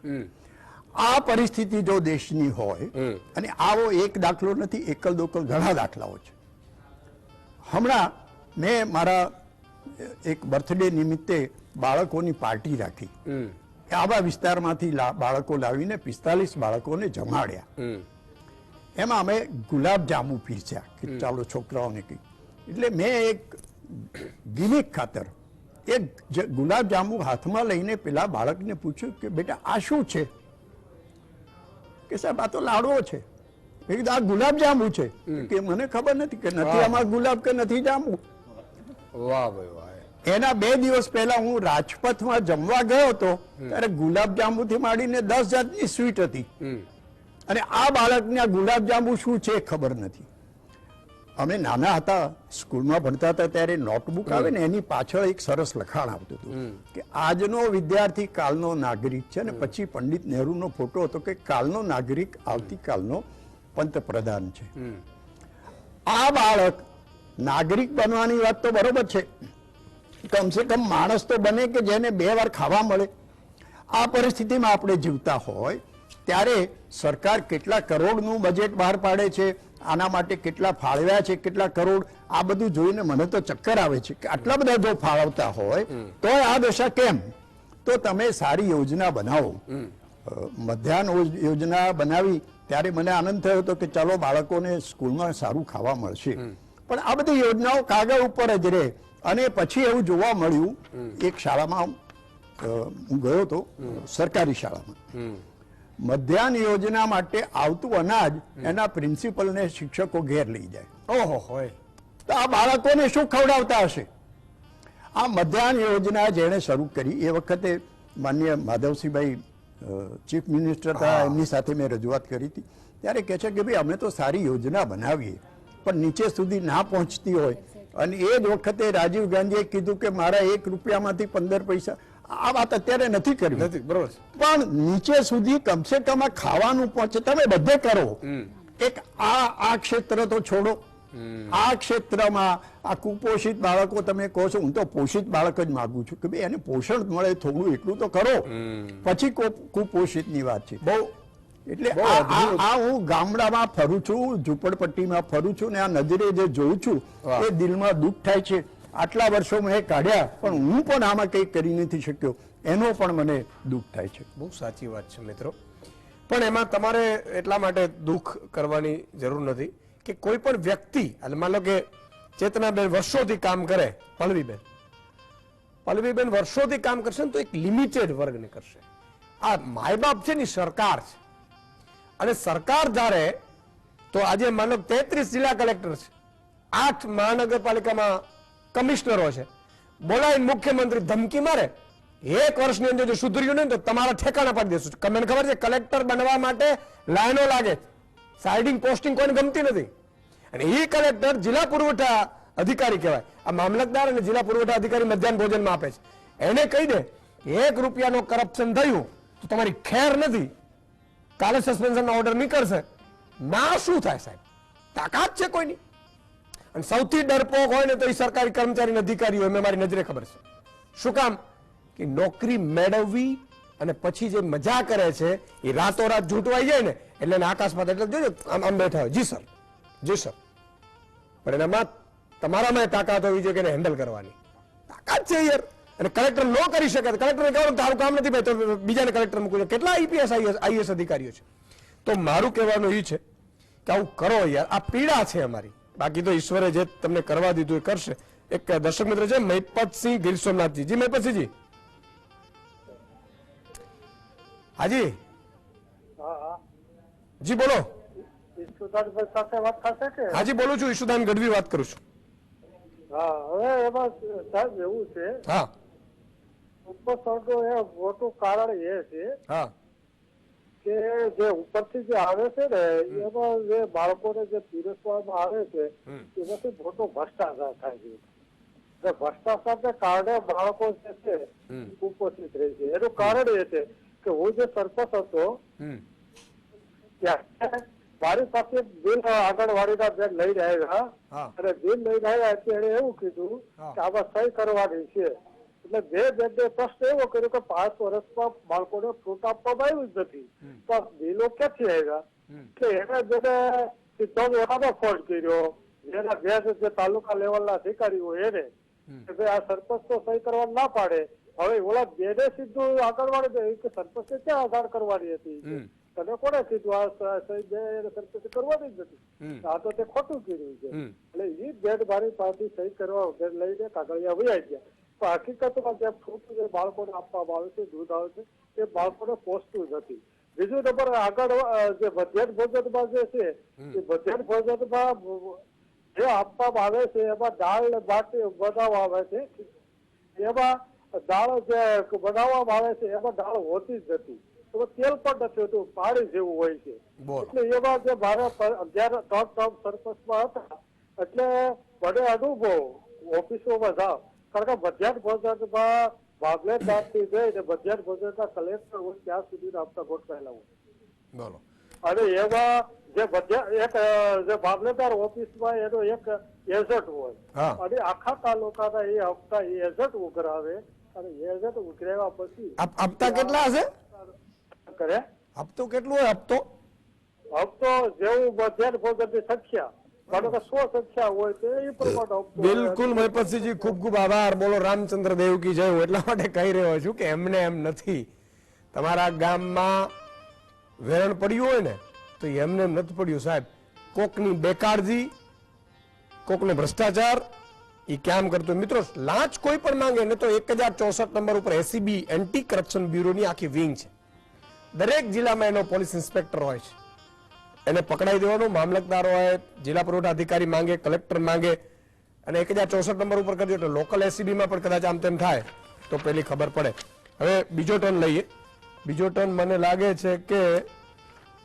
આ પરિસ્થિતિ જો દેશની હોય, અને આવો એક દાખલો નથી, એકલ દોકલ ઘણા દાખલાઓ છે. હમણાં મેં મારા એક બર્થડે નિમિત્તે બાળકોની પાર્ટી રાખી. આવા વિસ્તારમાંથી બાળકો લાવીને 45 બાળકોને જમાડ્યા. એમાં અમે ગુલાબ જાંબુ પીરસ્યા કે ચાલો છોકરાઓને કહી. એટલે મેં એક ગિમિક ખાતર એક ગુલાબ જાંબુ હાથમાં લઈને પેલા બાળકને પૂછ્યું કે બેટા આ શું છે? કે સાહેબ આ તો લાડવો છે. મેં કીધું આ ગુલાબ જાંબુ છે? કે મને ખબર નથી, કે નથી આમાં ગુલાબ કે નથી જાંબુ. વાહ ભાઈ વાહ. એના 2 દિવસ પહેલા હું રાજપથમાં જમવા ગયો હતો, ત્યારે ગુલાબ જાંબુ થી માંડીને 10 જાતની સ્વીટ હતી, અને આ બાળકને આ ગુલાબ જાંબુ શું છે ખબર નથી. અમે નાના હતા, સ્કૂલમાં ભણતા હતા ત્યારે નોટબુક આવે ને એની પાછળ એક સરસ લખાણ આવતું હતું કે આજનો વિદ્યાર્થી કાલનો નાગરિક છે, અને પછી પંડિત નહેરુનો ફોટો હતો કે કાલનો નાગરિક આવતીકાલનો પંતપ્રધાન છે. આ બાળક નાગરિક બનવાની વાત તો બરોબર છે, કમસે કમ માણસ તો બને કે જેને 2 વાર ખાવા મળે. આ પરિસ્થિતિમાં આપણે જીવતા હોય ત્યારે સરકાર કેટલા કરોડનું બજેટ બહાર પાડે છે, આના માટે કેટલા ફાળવ્યા છે, કેટલા કરોડ, આ બધું જોઈને મને તો ચક્કર આવે છે કે આટલા બધા જો ફાળવતા હોય તો આ દશા કેમ? તો તમે સારી યોજના બનાવો. મધ્યાહન યોજના બનાવી ત્યારે મને આનંદ થયો હતો કે ચાલો બાળકોને સ્કૂલમાં સારું ખાવા મળશે, પણ આ બધી યોજનાઓ કાગળ ઉપર જ રહે. અને પછી એવું જોવા મળ્યું, એક શાળામાં હું ગયો હતો, સરકારી શાળામાં, મધ્યાહન યોજના માટે આવતું અનાજ એના પ્રિન્સિપલને શિક્ષકો ઘેર લઈ જાય. ઓહો હોય, તો આ બાળકોને શું ખવડાવતા હશે? આ મધ્યાહન યોજના જેણે શરૂ કરી એ વખતે માનનીય માધવસિંહભાઈ ચીફ મિનિસ્ટર હતા, એમની સાથે મેં રજૂઆત કરી હતી. ત્યારે કહે છે કે ભાઈ અમે તો સારી યોજના બનાવીએ પણ નીચે સુધી ના પહોંચતી હોય. અને એ જ વખતે રાજીવ ગાંધીએ કીધું કે મારા 1 રૂપિયામાંથી 15 પૈસા. આ વાત અત્યારે નથી કરી, બરોબર, પણ નીચે સુધી કમસે કમ આ ખાવાનું પહોંચે. તમે બધે કરો, એક આ ક્ષેત્ર તો છોડો. આ ક્ષેત્રમાં આ કુપોષિત બાળકો તમે કહો છો, હું તો પોષિત બાળક જ માંગુ છું કે ભાઈ એને પોષણ મળે થોડું, એટલું તો કરો, પછી કુપોષિતની વાત છે. બહુ એટલે આ હું ગામડામાં ફરું છું, ઝૂંપડપટ્ટીમાં ફરું છું, ને આ નજરે જે જોઉં છું એ દિલમાં દુઃખ થાય છે. આટલા વર્ષો મેં કાઢ્યા પણ હું પણ આમાં કંઈ કરી નથી શક્યો, એનો પણ મને દુઃખ થાય છે. બહુ સાચી વાત છે મિત્રો, પણ એમાં તમારે એટલા માટે દુઃખ કરવાની જરૂર નથી કે કોઈ પણ વ્યક્તિ, એટલે માનો કે ચેતનાબેન વર્ષોથી કામ કરે, પલ્લવીબેન વર્ષોથી કામ કરશે ને તો એક લિમિટેડ વર્ગને કરશે. આ માય બાપ છે ને સરકાર છે, અને સરકાર ધારે તો આજે માનો 33 જિલ્લા કલેક્ટર છે, 8 મહાનગરપાલિકામાં કમિશનરો છે, બોલાવીને મુખ્યમંત્રી ધમકી મારે 1 વર્ષની અંદર જો સુધર્યું નહીં તો તમારા ઠેકાણા પાડી દેશું. તમને ખબર છે કલેક્ટર બનવા માટે લાઈનો લાગે, સાઇડિંગ પોસ્ટિંગ કોઈને ગમતી નથી, અને એ કલેક્ટર જિલ્લા પુરવઠા અધિકારી કહેવાય. આ મામલતદાર અને જિલ્લા પુરવઠા અધિકારી મધ્યાહન ભોજનમાં આપે છે. એને કહી દે 1 રૂપિયાનો કરપ્શન થયું તો તમારી ખેર નથી, કાલે સસ્પેન્શનનો ઓર્ડર નીકળશે, ના શું થાય સાહેબ? તાકાત છે કોઈની? અને સૌથી ડરપોક હોય ને તો એ સરકારી કર્મચારી અધિકારી હોય, મેં મારી નજરે ખબર છે. શું કામ? કે નોકરી મેળવવી અને પછી જે મજા કરે છે એ રાતોરાત ઝૂંટવાઈ જાય ને એટલે એને આકાશમાં એટલે જોજો આમ બેઠા હોય, જી સર, જી સર, પણ એનામાં તમારામાં તાકાત હોવી જોઈએ કે એને હેન્ડલ કરવાની તાકાત છે યાર. અને કલેક્ટર ન કરી શકે, કલેક્ટરને કહેવાનું તારું કામ નથી ભાઈ, તો બીજાને કલેક્ટર મૂકવું. કેટલા આઈપીએસ આઈએસ અધિકારીઓ છે. તો મારું કહેવાનું એ છે કે આવું કરો યાર, આ પીડા છે અમારી. બાકી તો ઈશ્વરે જે તમને કરવા દીધું એ કરશે. એક દર્શક મિત્ર છે મહિપતસિંહ ગીર સોમનાથજી. જી મહિપતસિંહજી. હાજી જી બોલો. હાજી બોલું છું, ઈશુદાન ગઢવી વાત કરું છું. હા, હવે એમાં સાહેબ એવું છે, હા ઉપરનું એ મોટું કારણ એ છે હા કે જે ઉપરથી જે આવે છે ને એમાં જે બાળકોને જે પીરસવામાં આવે છે એમાંથી મોટો ભ્રષ્ટાચાર થાય છે. એટલે ભ્રષ્ટાચારને કારણે બાળકો જે છે કુપોષિત રહે છે. એનું કારણ એ છે કે હું જે સરપંચ હતો ત્યાં મારી પાસે બિલ આંગણવાડીના બેન લઈને આવ્યા અને બિલ લઈને આવ્યા એટલે એને એવું કીધું કે આમાં સહી કરવાની છે. એટલે બે બેનને પ્રશ્ન એવો કર્યો કે 5 વર્ષમાં બાળકોને ફ્રૂટ આપવામાં આવ્યું જ નથી, તો બિલો ક્યાંથી આવ્યા? એટલે એને જેને સીધો એનામાં ફોન કર્યો, જેના બે જે તાલુકા લેવલના અધિકારીઓ એને કે ભાઈ આ સરપંચ તો સહી કરવા ના પાડે, હવે ઓલા બેને સીધું આંગણવાડી કે સરપંચને ક્યાં આધાર કરવાની હતી? તને કોને કીધું આ સહી બે સરપંચ કરવાની જ નથી? આ તો તે ખોટું કર્યું છે. એટલે એ બેન મારી પાસે સહી કરવા બેન લઈને કાગળિયા વૈયા ગયા. તો હકીકતમાં જે ફ્રૂટ જે બાળકોને આપવામાં આવે છે, દૂધ આવે છે, એ બાળકોને પોષતું નથી. બીજું નંબર આગળ જે મધ્યાહન ભોજનમાં જે છે એ મધ્યાહન ભોજનમાં જે આપવામાં આવે છે એમાં દાળ ને ભાત બનાવવામાં આવે છે, એમાં દાળ જે બનાવવામાં આવે છે એમાં દાળ હોતી જ નથી, તો તેલ પણ નથી હોતું, પાણી જેવું હોય છે. એટલે એમાં જે મારા 11 ટર્મ સરપંચમાં હતા એટલે મને અનુભવ ઓફિસોમાં જાવ, કારણ કે મધ્યાહન ભોજનમાં મામલેદારથી જઈને મધ્યાહન ભોજનના કલેક્ટર હોય ત્યાં સુધી આપતા ગોઠવાયેલા હોય. અને એમાં જે મામલેદાર ઓફિસમાં એનો એક એજન્ટ હોય અને આખા તાલુકાના એ હપ્તા એ એજન્ટ ઉઘરાવે અને એજન્ટ ઉઘરાવ્યા પછી હપ્તા કેટલા હશે? કરે હપ્તો કેટલું હોય? હપ્તો જેવું મધ્યાહન ભોજનની સંખ્યા બિલકુલ મહિપતસિંહજી, ખૂબ ખૂબ આભાર. બોલો રામચંદ્ર દેવ કી જય. હું એટલા માટે કહી રહ્યો છું કે એમને એમ નથી. તમારા ગામમાં વેરણ પડ્યું હોય ને તો એમને એમ નથી પડ્યું સાહેબ. કોકની બેકારજી, કોકને ભ્રષ્ટાચાર એ કામ કરતું. મિત્રો લાંચ કોઈ પણ માંગે ને તો 1064 નંબર ઉપર એસીબી એન્ટી કરપ્શન બ્યુરોની આખી વિંગ છે. દરેક જિલ્લામાં એનો પોલીસ ઇન્સ્પેક્ટર હોય છે, એને પકડાઈ દેવાનું. મામલતદાર હોય, જિલ્લા પુરવઠા અધિકારી માંગે, કલેક્ટર માંગે, અને 1064 નંબર ઉપર કરજો એટલે લોકલ એસીબીમાં પણ કદાચ આમ તેમ થાય તો પેલી ખબર પડે. હવે બીજો ટર્ન લઈએ. બીજો ટર્ન મને લાગે છે કે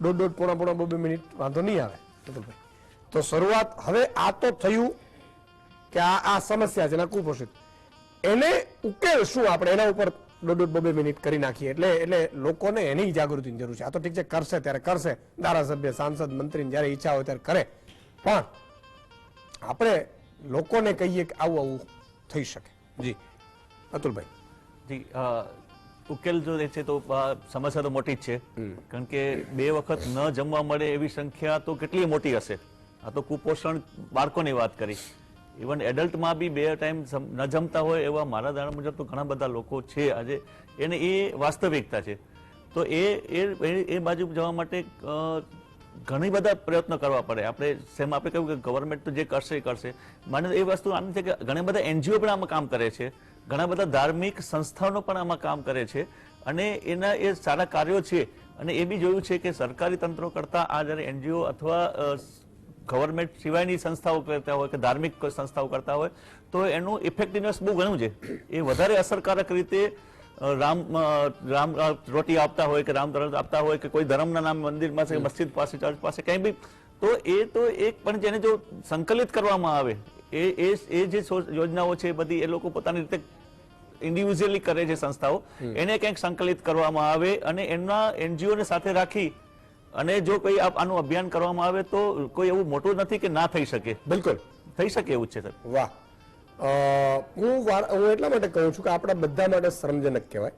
દોઢ પોણા 2 મિનિટ વાંધો નહીં આવે. તો શરૂઆત હવે આ તો થયું કે આ સમસ્યા છે કુપોષિત, એને ઉકેલ શું આપણે એના ઉપર 2 મિનિટ કરી નાખીએ એટલે લોકોને એની જાગૃતિની જરૂર છે. આ તો ઠીક છે, કરશે ત્યારે કરશે, ધારાસભ્ય, સાંસદ, મંત્રી જયારે ઈચ્છા હોય ત્યારે કરે, પણ આપણે લોકોને કહીએ કે આવું આવું થઈ શકે. જી અતુલભાઈ. જી, ઉકેલ જો છે તો સમસ્યા તો મોટી જ છે, કારણ કે 2 વખત ન જમવા મળે એવી સંખ્યા તો કેટલી મોટી હશે. આ તો કુપોષણ બાળકોની વાત કરી, ઇવન એડલ્ટમાં બી 2 ટાઈમ ન જમતા હોય એવા મારા ધારણા મુજબ તો ઘણા બધા લોકો છે આજે, એને એ વાસ્તવિકતા છે. તો એ બાજુ જવા માટે ઘણી બધા પ્રયત્નો કરવા પડે. આપણે કહ્યું કે ગવર્મેન્ટ તો જે કરશે એ કરશે. મને એ વસ્તુ આનંદ છે કે ઘણા બધા એનજીઓ પણ આમાં કામ કરે છે, ઘણા બધા ધાર્મિક સંસ્થાઓ પણ આમાં કામ કરે છે, અને એના એ સારા કાર્યો છે. અને એ બી જોયું છે કે સરકારી તંત્રો કરતા આ જ્યારે એનજીઓ અથવા ગવર્મેન્ટ સિવાયની સંસ્થાઓ કરતા હોય કે ધાર્મિક સંસ્થાઓ કરતા હોય તો એનું ઇફેક્ટિવનેસ બહુ ઘણું છે. એ વધારે અસરકારક રીતે રામ રોટી આપતા હોય કે રામ ધર્મ આપતા હોય કે કોઈ ધર્મના નામ મંદિરમાં છે, મસ્જિદ પાસે, ચર્ચ પાસે કંઈ બી, તો એ તો એક પણ જેને જો સંકલિત કરવામાં આવે એ જે યોજનાઓ છે બધી એ લોકો પોતાની રીતે ઇન્ડિવિજ્યુઅલી કરે છે સંસ્થાઓ, એને કંઈક સંકલિત કરવામાં આવે અને એમના NGO ને સાથે રાખી અને જો કોઈ આનું અભિયાન કરવામાં આવે તો કોઈ એવું મોટું નથી કે ના થઈ શકે. બિલકુલ થઈ શકે એવું છે સર. વાહ. હું એટલા માટે કહું છું કે આપણા બધા માટે શરમજનક કહેવાય.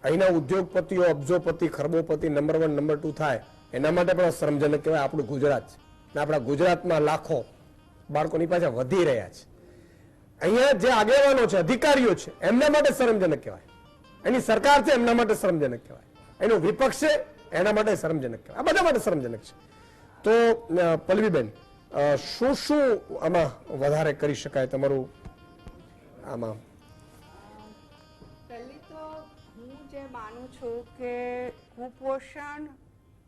અહીંના ઉદ્યોગપતિઓ અબજોપતિ ખરબોપતિ નંબર 1 નંબર 2 થાય એના માટે પણ શરમજનક કહેવાય આપણું ગુજરાત છે. અને આપણા ગુજરાતમાં લાખો બાળકોની પાછા વધી રહ્યા છે. અહીંયા જે આગેવાનો છે અધિકારીઓ છે એમના માટે શરમજનક કહેવાય, એની સરકાર છે એમના માટે શરમજનક કહેવાય, એનો વિપક્ષ છે એના માટે શરમજનક કહેવાય, આ બધા માટે શરમજનક છે. તો પલ્લવીબેન, શું શું આમાં વધારે કરી શકાય તમારું આમાં? પહેલી તો હું જે માનું છું કે કુપોષણ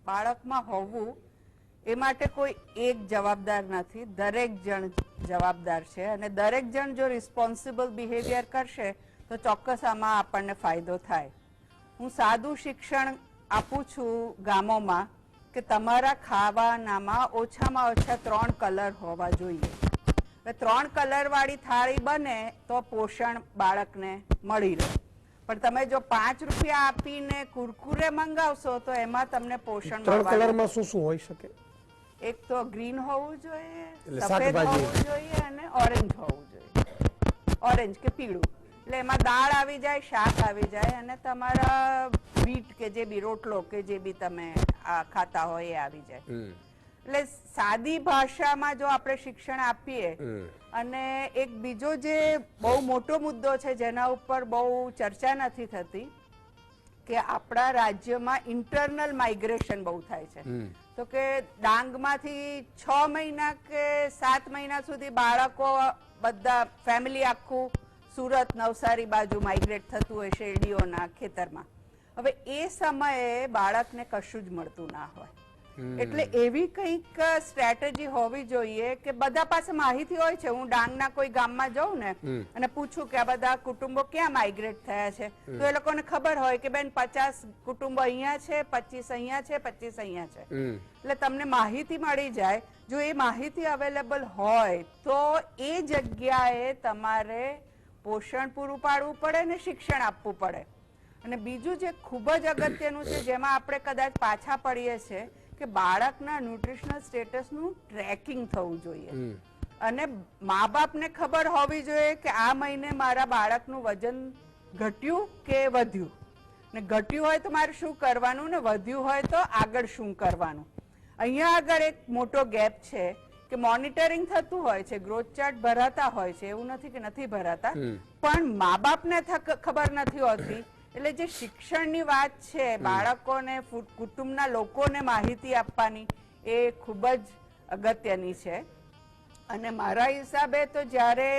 બાળકમાં હોવું એ માટે કોઈ એક જવાબદાર નથી, દરેક જણ જવાબદાર છે અને દરેક જણ જો રિસ્પોન્સિબલ બિહેવિયર કરશે તો ચોક્કસ આમાં આપણને ફાયદો થાય. હું સાદું શિક્ષણ આપું છું ગામોમાં કે તમારા ખાવાનામાં ઓછામાં ઓછા 3 કલર હોવા જોઈએ. 3 કલર વાળી થાળી બને તો પોષણ બાળકને મળી રહે. પણ તમે જો 5 રૂપિયા આપીને કુરકુરે મંગાવશો તો એમાં તમને પોષણ 3 કલરમાં શું શું હોઈ શકે? એક તો ગ્રીન હોવું જોઈએ, એટલે સફેદ શાકભાજી. હોવું જોઈએ અને ઓરેન્જ હોવું જોઈએ. ઓરેન્જ કે પીળું, એટલે એમાં દાળ આવી જાય, શાક આવી જાય અને તમારા વીટ કે જે બી રોટલો કે જે બી તમે ખાતા હોય એ આવી જાય. એટલે સાદી ભાષામાં જો આપણે શિક્ષણ આપીએ. અને એક બીજો જે બહુ મોટો મુદ્દો છે જેના ઉપર બહુ ચર્ચા નથી થતી કે આપણા રાજ્યમાં ઇન્ટરનલ માઇગ્રેશન બહુ થાય છે. તો કે ડાંગમાંથી 6 મહિના કે 7 મહિના સુધી બાળકો બધા ફેમિલી આખું સુરત નવસારી બાજુ માઇગ્રેટ થતું હોય શેરડીઓના ખેતરમાં. હવે એ સમયે બાળકને કશું જ મળતું ના હોય. એટલે એવી કંઈક સ્ટ્રેટેજી હોવી જોઈએ કે બધા પાસે માહિતી હોય છે. હું ડાંગના કોઈ ગામમાં જાઉં ને અને પૂછું કે આ બધા કુટુંબો ક્યાં માઇગ્રેટ થયા છે તો એ લોકોને ખબર હોય કે બેન 50 કુટુંબો અહીંયા છે, 25 અહીંયા છે, 25 અહીંયા છે. એટલે તમને માહિતી મળી જાય. જો એ માહિતી અવેલેબલ હોય તો એ જગ્યાએ તમારે પોષણ પૂરું પાડવું પડે ને શિક્ષણ આપવું પડે. અને બીજું જે ખૂબ જ અગત્યનું છે જેમાં આપણે કદાચ પાછા પડીએ છીએ કે બાળકના ન્યુટ્રિશનલ સ્ટેટસનું ટ્રેકિંગ થવું જોઈએ. અને મા બાપને ખબર હોવી જોઈએ કે આ મહિને મારા બાળકનું વજન ઘટ્યું કે વધ્યું, ને ઘટ્યું હોય તો મારે શું કરવાનું ને વધ્યું હોય તો આગળ શું કરવાનું. અહીંયા આગળ એક મોટો ગેપ છે કે મોનિટરિંગ થતું હોય છે, ગ્રોથ ચાર્ટ ભરાતા હોય છે, એવું નથી કે નથી ભરાતા, પણ મા બાપને ખબર નથી હોતી. એટલે જે શિક્ષણની વાત છે, બાળકોને કુટુંબના લોકોને માહિતી આપવાની એ ખૂબ જ અગત્યની છે. અને મારા હિસાબે તો જ્યારે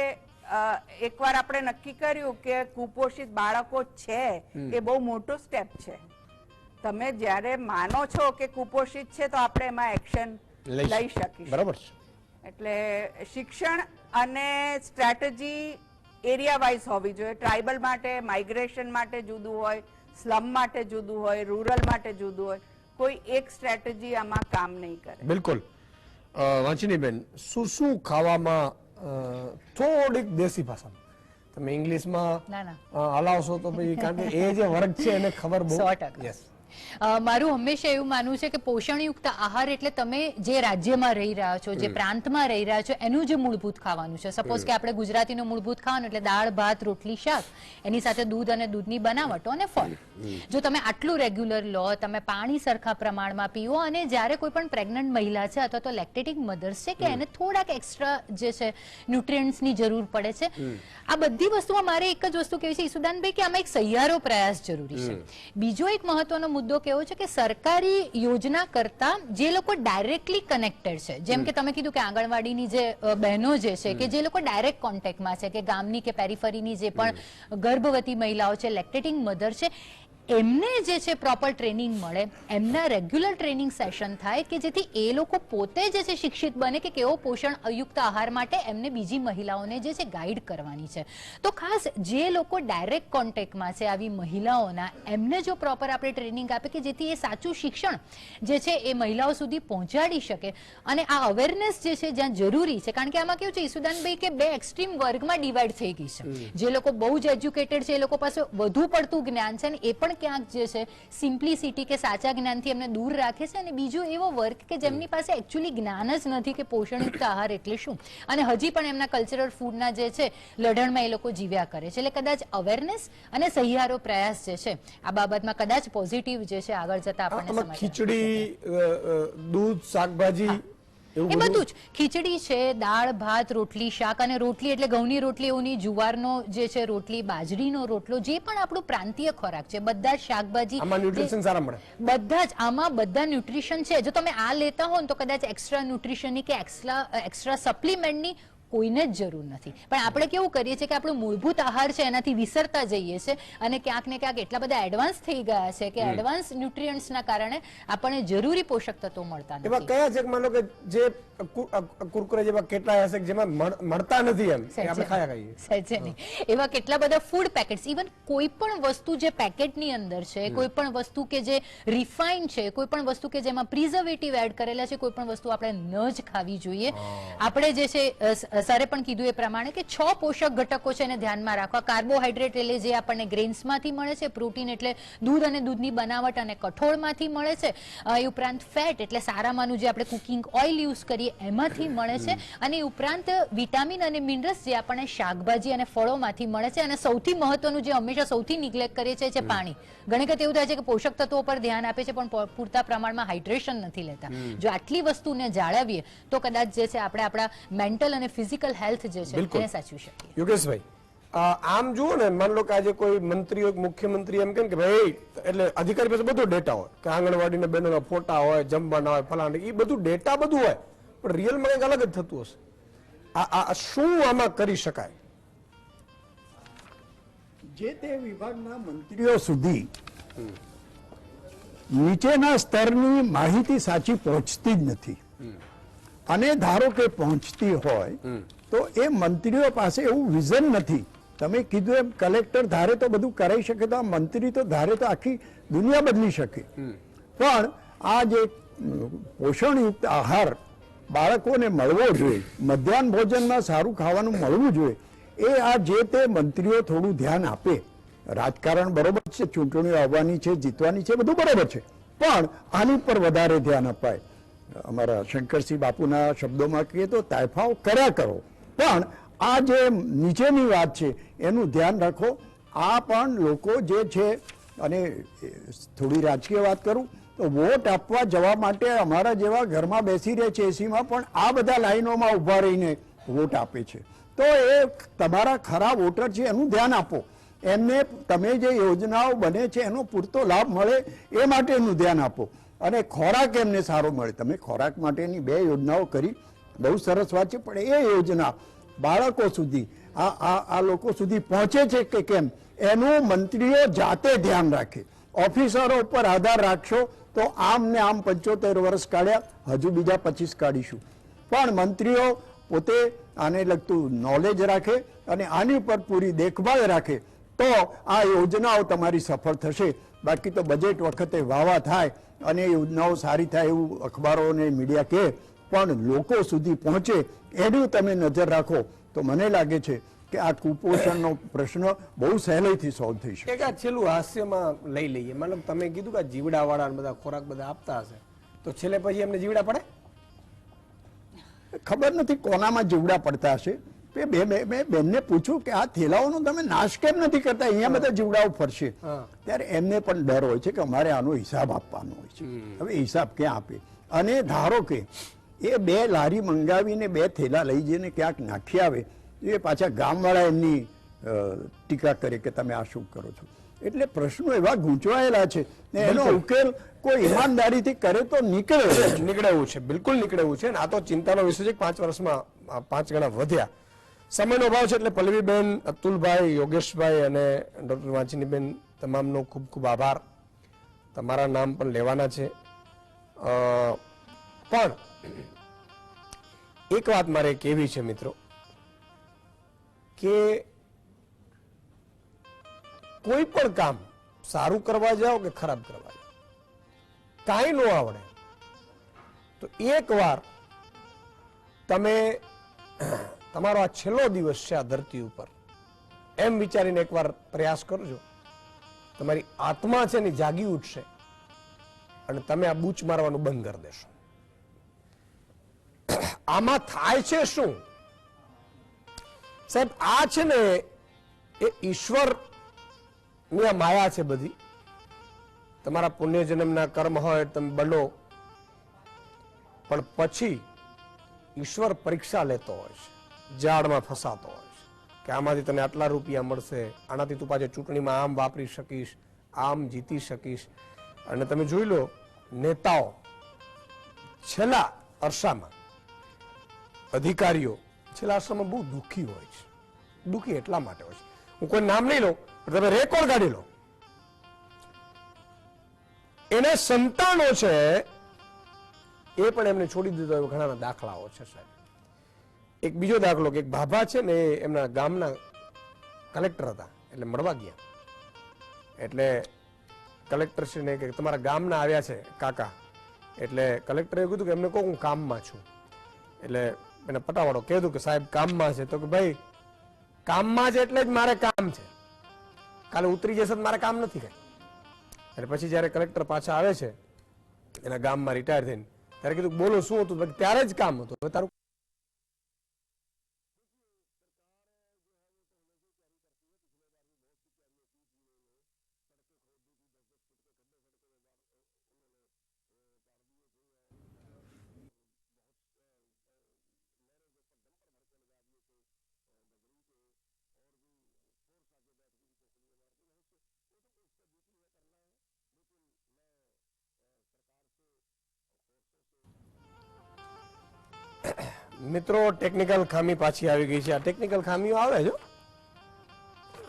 એકવાર આપણે નક્કી કર્યું કે કુપોષિત બાળકો છે એ બહુ મોટો સ્ટેપ છે. તમે જ્યારે માનો છો કે કુપોષિત છે તો આપણે એમાં એક્શન લઈ શકીશું. બરાબર છે. એટલે શિક્ષણ અને સ્ટ્રેટેજી એરિયા વાઇઝ હોવી જોઈએ. ટ્રાઇબલ માટે માઇગ્રેશન માટે જુદું હોય, સ્લમ માટે જુદું હોય, રૂરલ માટે જુદું હોય. કોઈ એક સ્ટ્રેટેજી આમાં કામ નહીં કરે. બિલકુલ. વાંચનીબેન, શું શું ખાવામાં થોડીક દેશી ભાષામાં તમે ઇંગ્લિશમાં હલાવશો તો પછી કારણ કે એ જે વર્ગ છે એને ખબર બહુ. 100%. યસ. મારું હંમેશા એવું માનવું છે કે પોષણયુક્ત આહાર એટલે તમે જે રાજ્યમાં રહી રહ્યા છો, જે પ્રાંતમાં રહી રહ્યા છો એનું જે મૂળભૂત ખાવાનું છે. સપોઝ કે આપણે ગુજરાતીનું મૂળભૂત ખાવાનું એટલે દાળ ભાત રોટલી શાક, એની સાથે દૂધ અને દૂધની બનાવટો અને ફળ. જો તમે આટલું રેગ્યુલર લો, તમે પાણી સરખા પ્રમાણમાં પીવો અને જ્યારે કોઈ પણ પ્રેગ્નન્ટ મહિલા છે અથવા તો લેક્ટેટિંગ મધર્સ છે કે એને થોડાક એક્સ્ટ્રા જે છે ન્યુટ્રિયન્ટ્સની જરૂર પડે છે. આ બધી વસ્તુમાં મારે એક જ વસ્તુ કહેવી છે ઈસુદાનભાઈ કે આમાં એક સહિયારો પ્રયાસ જરૂરી છે. બીજો એક મહત્વનો મુદ્દો કેવો છે કે સરકારી યોજના કરતા જે લોકો ડાયરેક્ટલી કનેક્ટેડ છે, જેમ કે તમે કીધું કે આંગણવાડીની જે બહેનો જે છે કે જે લોકો ડાયરેક્ટ કોન્ટેક્ટમાં છે કે ગામની કે પેરીફરીની જે પણ ગર્ભવતી મહિલાઓ છે, લેક્ટેટિંગ મધર છે, એમને જે છે પ્રોપર ટ્રેનિંગ મળે, એમના રેગ્યુલર ટ્રેનિંગ સેશન થાય કે જેથી એ લોકો પોતે જે છે શિક્ષિત બને કે કેવો પોષણ યુક્ત આહાર માટે એમને બીજી મહિલાઓને જે છે ગાઈડ કરવાની છે. તો ખાસ જે લોકો ડાયરેક્ટ કોન્ટેક્ટમાં છે આવી મહિલાઓના, એમને જો પ્રોપર આપણે ટ્રેનિંગ આપે કે જેથી એ સાચું શિક્ષણ જે છે એ મહિલાઓ સુધી પહોંચાડી શકે. અને આ અવેરનેસ જે છે જ્યાં જરૂરી છે, કારણ કે આમાં કેવું છે ઈસુદાનભાઈ કે બે એક્સ્ટ્રીમ વર્ગમાં ડિવાઈડ થઈ ગઈ છે. જે લોકો બહુ જ એજ્યુકેટેડ છે એ લોકો પાસે વધુ પડતું જ્ઞાન છે, અને એ પણ ક્યાંક જે છે સિમ્પ્લિસિટી કે સાચા જ્ઞાનથી એમને દૂર રાખે છે. અને બીજો એવો વર્ગ કે જેમની પાસે એકચ્યુઅલી જ્ઞાન જ નથી કે પોષણયુક્ત આહાર એટલે શું, અને હજી પણ એમના કલ્ચરલ ફૂડના જે છે લઢણમાં એ લોકો જીવ્યા કરે છે. એટલે કદાચ અવેરનેસ અને સહિયારો પ્રયાસ જે છે આ બાબતમાં કદાચ પોઝિટિવ જે છે આગળ જતા આપણને ખીચડી, દૂધ, શાકભાજી એ બધું જ, ખીચડી છે, દાળ ભાત, રોટલી શાક, અને રોટલી એટલે ઘઉંની રોટલી એવું નહીં, જુવારનો જે છે રોટલી, બાજરીનો રોટલો, જે પણ આપણું પ્રાંતીય ખોરાક છે, બધા જ શાકભાજી, આમાં ન્યુટ્રિશન સારા મળે, બધા જ આમાં બધા ન્યુટ્રિશન છે. જો તમે આ લેતા હો ને તો કદાચ એક્સ્ટ્રા ન્યુટ્રિશનની કે એક્સ્ટ્રા સપ્લિમેન્ટની કોઈને જ જરૂર નથી. પણ આપણે કેવું કરીએ છીએ કે આપણો મૂળભૂત આહાર છે એનાથી વિસરતા જઈએ છીએ, અને ક્યાંક ને ક્યાંક એટલા બધા એડવાન્સ થઈ ગયા છે કે એડવાન્સ ન્યુટ્રિયન્ટ્સના કારણે આપણને જરૂરી પોષક તત્વો મળતા નથી. એવા કયા છે માનો કે જે કુરકુરે જેવા કેટલા હશે જેમાં મળતા નથી, એમ આપણે ખાયા ખાઈએ સહેજે નહીં. એવા કેટલા બધા ફૂડ પેકેટ્સ, ઇવન કોઈ પણ વસ્તુ જે પેકેટની અંદર છે, કોઈ પણ વસ્તુ કે જે રિફાઇન છે, કોઈ પણ વસ્તુ કે જેમાં પ્રિઝર્વેટિવ એડ કરેલા છે, કોઈ પણ વસ્તુ આપણે ન જ ખાવી જોઈએ. આપણે જે છે સરે પણ કીધું એ પ્રમાણે કે 6 પોષક ઘટકો છે એને ધ્યાનમાં રાખવા. કાર્બોહાઈડ્રેટ એટલે જે આપણને ગ્રેન્સમાંથી મળે છે, પ્રોટીન એટલે દૂધ અને દૂધની બનાવટ અને કઠોળમાંથી મળે છે, એ ઉપરાંત ફેટ એટલે સારામાંનું જે આપણે કુકિંગ ઓઇલ યુઝ કરીએ એમાંથી મળે છે, અને એ ઉપરાંત વિટામિન અને મિનરલ્સ જે આપણને શાકભાજી અને ફળોમાંથી મળે છે. અને સૌથી મહત્વનું જે હંમેશા સૌથી નિગ્લેક્ટ કરીએ છીએ છે પાણી. ઘણી વખત એવું થાય છે કે પોષક તત્વો પર ધ્યાન આપે છે પણ પૂરતા પ્રમાણમાં હાઇડ્રેશન નથી લેતા. જો આટલી વસ્તુને જાળવીએ તો કદાચ જે છે આપણે આપણા મેન્ટલ અને ફિઝિકલ હેલ્થ જે છે એને સાચવી શકીએ. યોગેશભાઈ, આમ જુઓ ને, માન લો કે આજે કોઈ મંત્રી હોય, મુખ્યમંત્રી એમ કે ભાઈ, એટલે અધિકારી પાસે બધો ડેટા હોય કે આંગણવાડીના બહેનોના ફોટા હોય, જમવાના હોય, ફલાણા, એ બધું ડેટા બધું હોય, પણ રિયલમાં કંઈક અલગ જ થતું હશે. આ શું આમાં કરી શકાય? જે તે વિભાગના મંત્રીઓ સુધી નીચેના સ્તરની માહિતી સાચી પહોંચતી જ નથી. અને ધારો કે પહોંચતી હોય તો એ મંત્રીઓ પાસે એવું વિઝન નથી. તમે કીધું એમ કલેક્ટર ધારે તો બધું કરાવી શકે, તો આ મંત્રી તો ધારે તો આખી દુનિયા બદલી શકે. પણ આ જે પોષણયુક્ત આહાર બાળકોને મળવો જોઈએ, મધ્યાહન ભોજનમાં સારું ખાવાનું મળવું જોઈએ, એ આ જે તે મંત્રીઓ થોડું ધ્યાન આપે. રાજકારણ બરોબર છે, ચૂંટણીઓ આવવાની છે, જીતવાની છે, બધું બરોબર છે, પણ આની પર વધારે ધ્યાન અપાય. અમારા શંકરસિંહ બાપુના શબ્દોમાં કહીએ તો તાયફાઓ કર્યા કરો, પણ આ જે નીચેની વાત છે એનું ધ્યાન રાખો. આ પણ લોકો જે છે, અને થોડી રાજકીય વાત કરું તો વોટ આપવા જવા માટે અમારા જેવા ઘરમાં બેસી રહે છે એસીમાં, પણ આ બધા લાઈનોમાં ઊભા રહીને વોટ આપે છે. તો એ તમારા ખરા વોટર છે એનું ધ્યાન આપો. એમને તમે જે યોજનાઓ બને છે એનો પૂરતો લાભ મળે એ માટેનું ધ્યાન આપો. અને ખોરાક એમને સારો મળે. તમે ખોરાક માટેની 2 યોજનાઓ કરી, બહુ સરસ વાત છે, પણ એ યોજના બાળકો સુધી, આ લોકો સુધી પહોંચે છે કે કેમ એનું મંત્રીઓ જાતે ધ્યાન રાખે. ઓફિસરો ઉપર આધાર રાખશો તો આમ ને આમ 75 વર્ષ કાઢ્યા, હજુ બીજા 25 કાઢીશું. પણ મંત્રીઓ પોતે આને લગતું નોલેજ રાખે અને આની ઉપર પૂરી દેખભાળ રાખે તો આ યોજનાઓ તમારી સફળ થશે. બાકી તો બજેટ વખતે વાવા થાય અને યોજનાઓ સારી થાય એવું અખબારો અને મીડિયા કહે, પણ લોકો સુધી પહોંચે એનું તમે નજર રાખો તો મને લાગે છે કે આ કુપોષણનો પ્રશ્ન બહુ સહેલાઈથી સોલ્વ થઈ શકે. એક આ છેલ્લું હાસ્યમાં લઈ લઈએ, મતલબ તમે કીધું કે જીવડાવાળા બધા ખોરાક બધા આપતા હશે, તો છેલ્લે પછી એમને જીવડા પડે? ખબર નથી કોનામાં જીવડા પડતા હશે. મેં બેનને પૂછ્યું કે આ થેલાઓનો તમે નાશ કેમ નથી કરતા, અહીંયા બધા જીવડાઓ ફરશે. ત્યારે એમને પણ ડર હોય છે કે અમારે આનો હિસાબ આપવાનો હોય છે. હવે હિસાબ ક્યાં આપે? અને ધારો કે એ 2 લારી મંગાવીને 2 થેલા લઈ જઈને ક્યાંક નાખી આવે, એ પાછા ગામવાળા એમની ટીકા કરે કે તમે આ શું કરો છો. એટલે પ્રશ્નો એવા ગૂંચવાયેલા છે ને એનો ઉકેલ કોઈ ઈમાનદારીથી કરે તો નીકળે એવું છે. બિલકુલ નીકળે એવું છે. આ તો ચિંતાનો વિષય છે. 5 વર્ષમાં 5 ગણા વધ્યા. સમયનો અભાવ છે એટલે પલ્લવીબેન, અતુલભાઈ, યોગેશભાઈ અને ડોક્ટર વાંચીનીબેન તમામનો ખૂબ ખૂબ આભાર. તમારા નામ પણ લેવાના છે. પણ એક વાત મારે કહેવી છે મિત્રો કે કોઈ પણ કામ સારું કરવા જાઓ કે ખરાબ કરવા જાઓ, કાંઈ ન આવડે તો એક વાર તમે તમારો આ છેલ્લો દિવસ છે આ ધરતી ઉપર એમ વિચારીને એકવાર પ્રયાસ કરજો. તમારી આત્મા છે ને જાગી ઉઠશે અને તમે આ બૂચ મારવાનું બંધ કરી દેશો. આમાં થાય છે શું સાહેબ? આ છે ને એ ઈશ્વર ની આ માયા છે બધી. તમારા પુણ્ય જન્મના કર્મ હોય તમે બનો, પણ પછી ઈશ્વર પરીક્ષા લેતો હોય છે, જાળમાં ફસાતો હોય છે કે આમાંથી તને આટલા રૂપિયા મળશે, આનાથી તું પાછળ ચૂંટણીમાં આમ વાપરી શકીશ, આમ જીતી શકીશ. અને તમે જોઈ લો નેતાઓ છેલ્લા અરસામાં, અધિકારીઓ છેલ્લા અરસામાં બહુ દુઃખી હોય છે. દુઃખી એટલા માટે હોય છે, હું કોઈ નામ નહીં લઉં પણ તમે રેકોર્ડ કાઢી લો, એના સંતાનો છે એ પણ એમને છોડી દીધો એવા ઘણા દાખલાઓ છે સાહેબ. એક બીજો દાખલો કે એક ભાભા છે ને એમના ગામના કલેક્ટર હતા, એટલે મળવા ગયા. એટલે કલેક્ટર છે ને કે તમારા ગામના આવ્યા છે કાકા. એટલે કલેક્ટરે એવું કીધું કે એમને કહું હું કામમાં છું. એટલે એને પટાવાળો કીધું કે સાહેબ કામમાં છે. તો કે ભાઈ કામમાં છે એટલે જ મારે કામ છે, કાલે ઉતરી જશે મારે કામ નથી કઈ. એટલે પછી જયારે કલેક્ટર પાછા આવે છે એના ગામમાં રિટાયર થઈને, ત્યારે કીધું બોલો શું હતું? ત્યારે જ કામ હતું. હવે તારું મિત્રો ટેકનિકલ ખામી પાછી આવી ગઈ છે. આ ટેકનિકલ ખામીઓ આવે છે.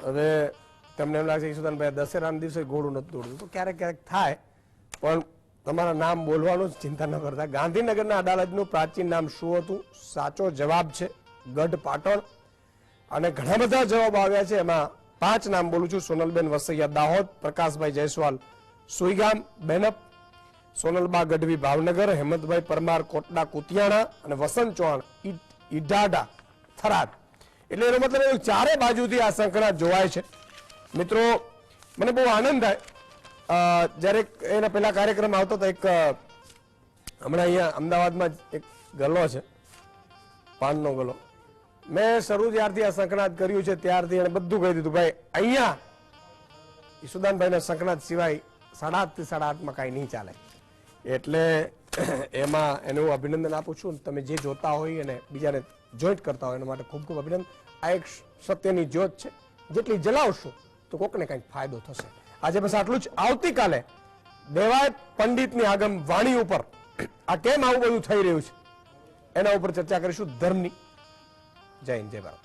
હવે તમને એમ લાગશે કે ઈસુદાનભાઈ દશેરાના દિવસે ઘોડું નથી દોડતું, તો ક્યારેક ક્યારેક થાય, પણ તમારા નામ બોલવાનું જ ચિંતા ન કરતા. ગાંધીનગરના અડાલજનું પ્રાચીન નામ શું હતું? સાચો જવાબ છે ગઢ પાટણ. અને ઘણા બધા જવાબ આવ્યા છે, એમાં 5 નામ બોલું છું. સોનલબેન વસૈયા દાહોદ, પ્રકાશભાઈ જયસ્વાલ સુઈગામ બેનપ, સોનલબા ગઢવી ભાવનગર, હેમંતભાઈ પરમાર કોટડા કુતિયાણા અને વસંત ચૌહાણ ઈડાડા થરાદ. એટલે એનો મતલબ એવું ચારે બાજુથી આ સંકળાટ જોવાય છે. મિત્રો મને બહુ આનંદ થાય જ્યારે એના પહેલા કાર્યક્રમ આવતો હતો. એક હમણાં અહીંયા અમદાવાદમાં એક ગલ્લો છે, પાનનો ગલ્લો. મેં શરૂ જ્યારથી આ સંકળાટ કર્યું છે ત્યારથી એને બધું કહી દીધું ભાઈ અહીંયા ઈસુદાનભાઈના સંકળાટ સિવાય 7:30 થી 8:30 કાંઈ નહીં ચાલે. એટલે એમાં એને હું અભિનંદન આપું છું. તમે જે જોતા હોય અને બીજાને જોઈન્ટ કરતા હોય એના માટે ખૂબ ખૂબ અભિનંદન. આ એક સત્યની જ્યોત છે, જેટલી જલાવશો તો કોકને કંઈક ફાયદો થશે. આજે બસ આટલું જ. આવતીકાલે દેવાય પંડિતની આગમ વાણી ઉપર આ કેમ આવું બધું થઈ રહ્યું છે એના ઉપર ચર્ચા કરીશું ધર્મની. જય હિન્દ, જય ભારત.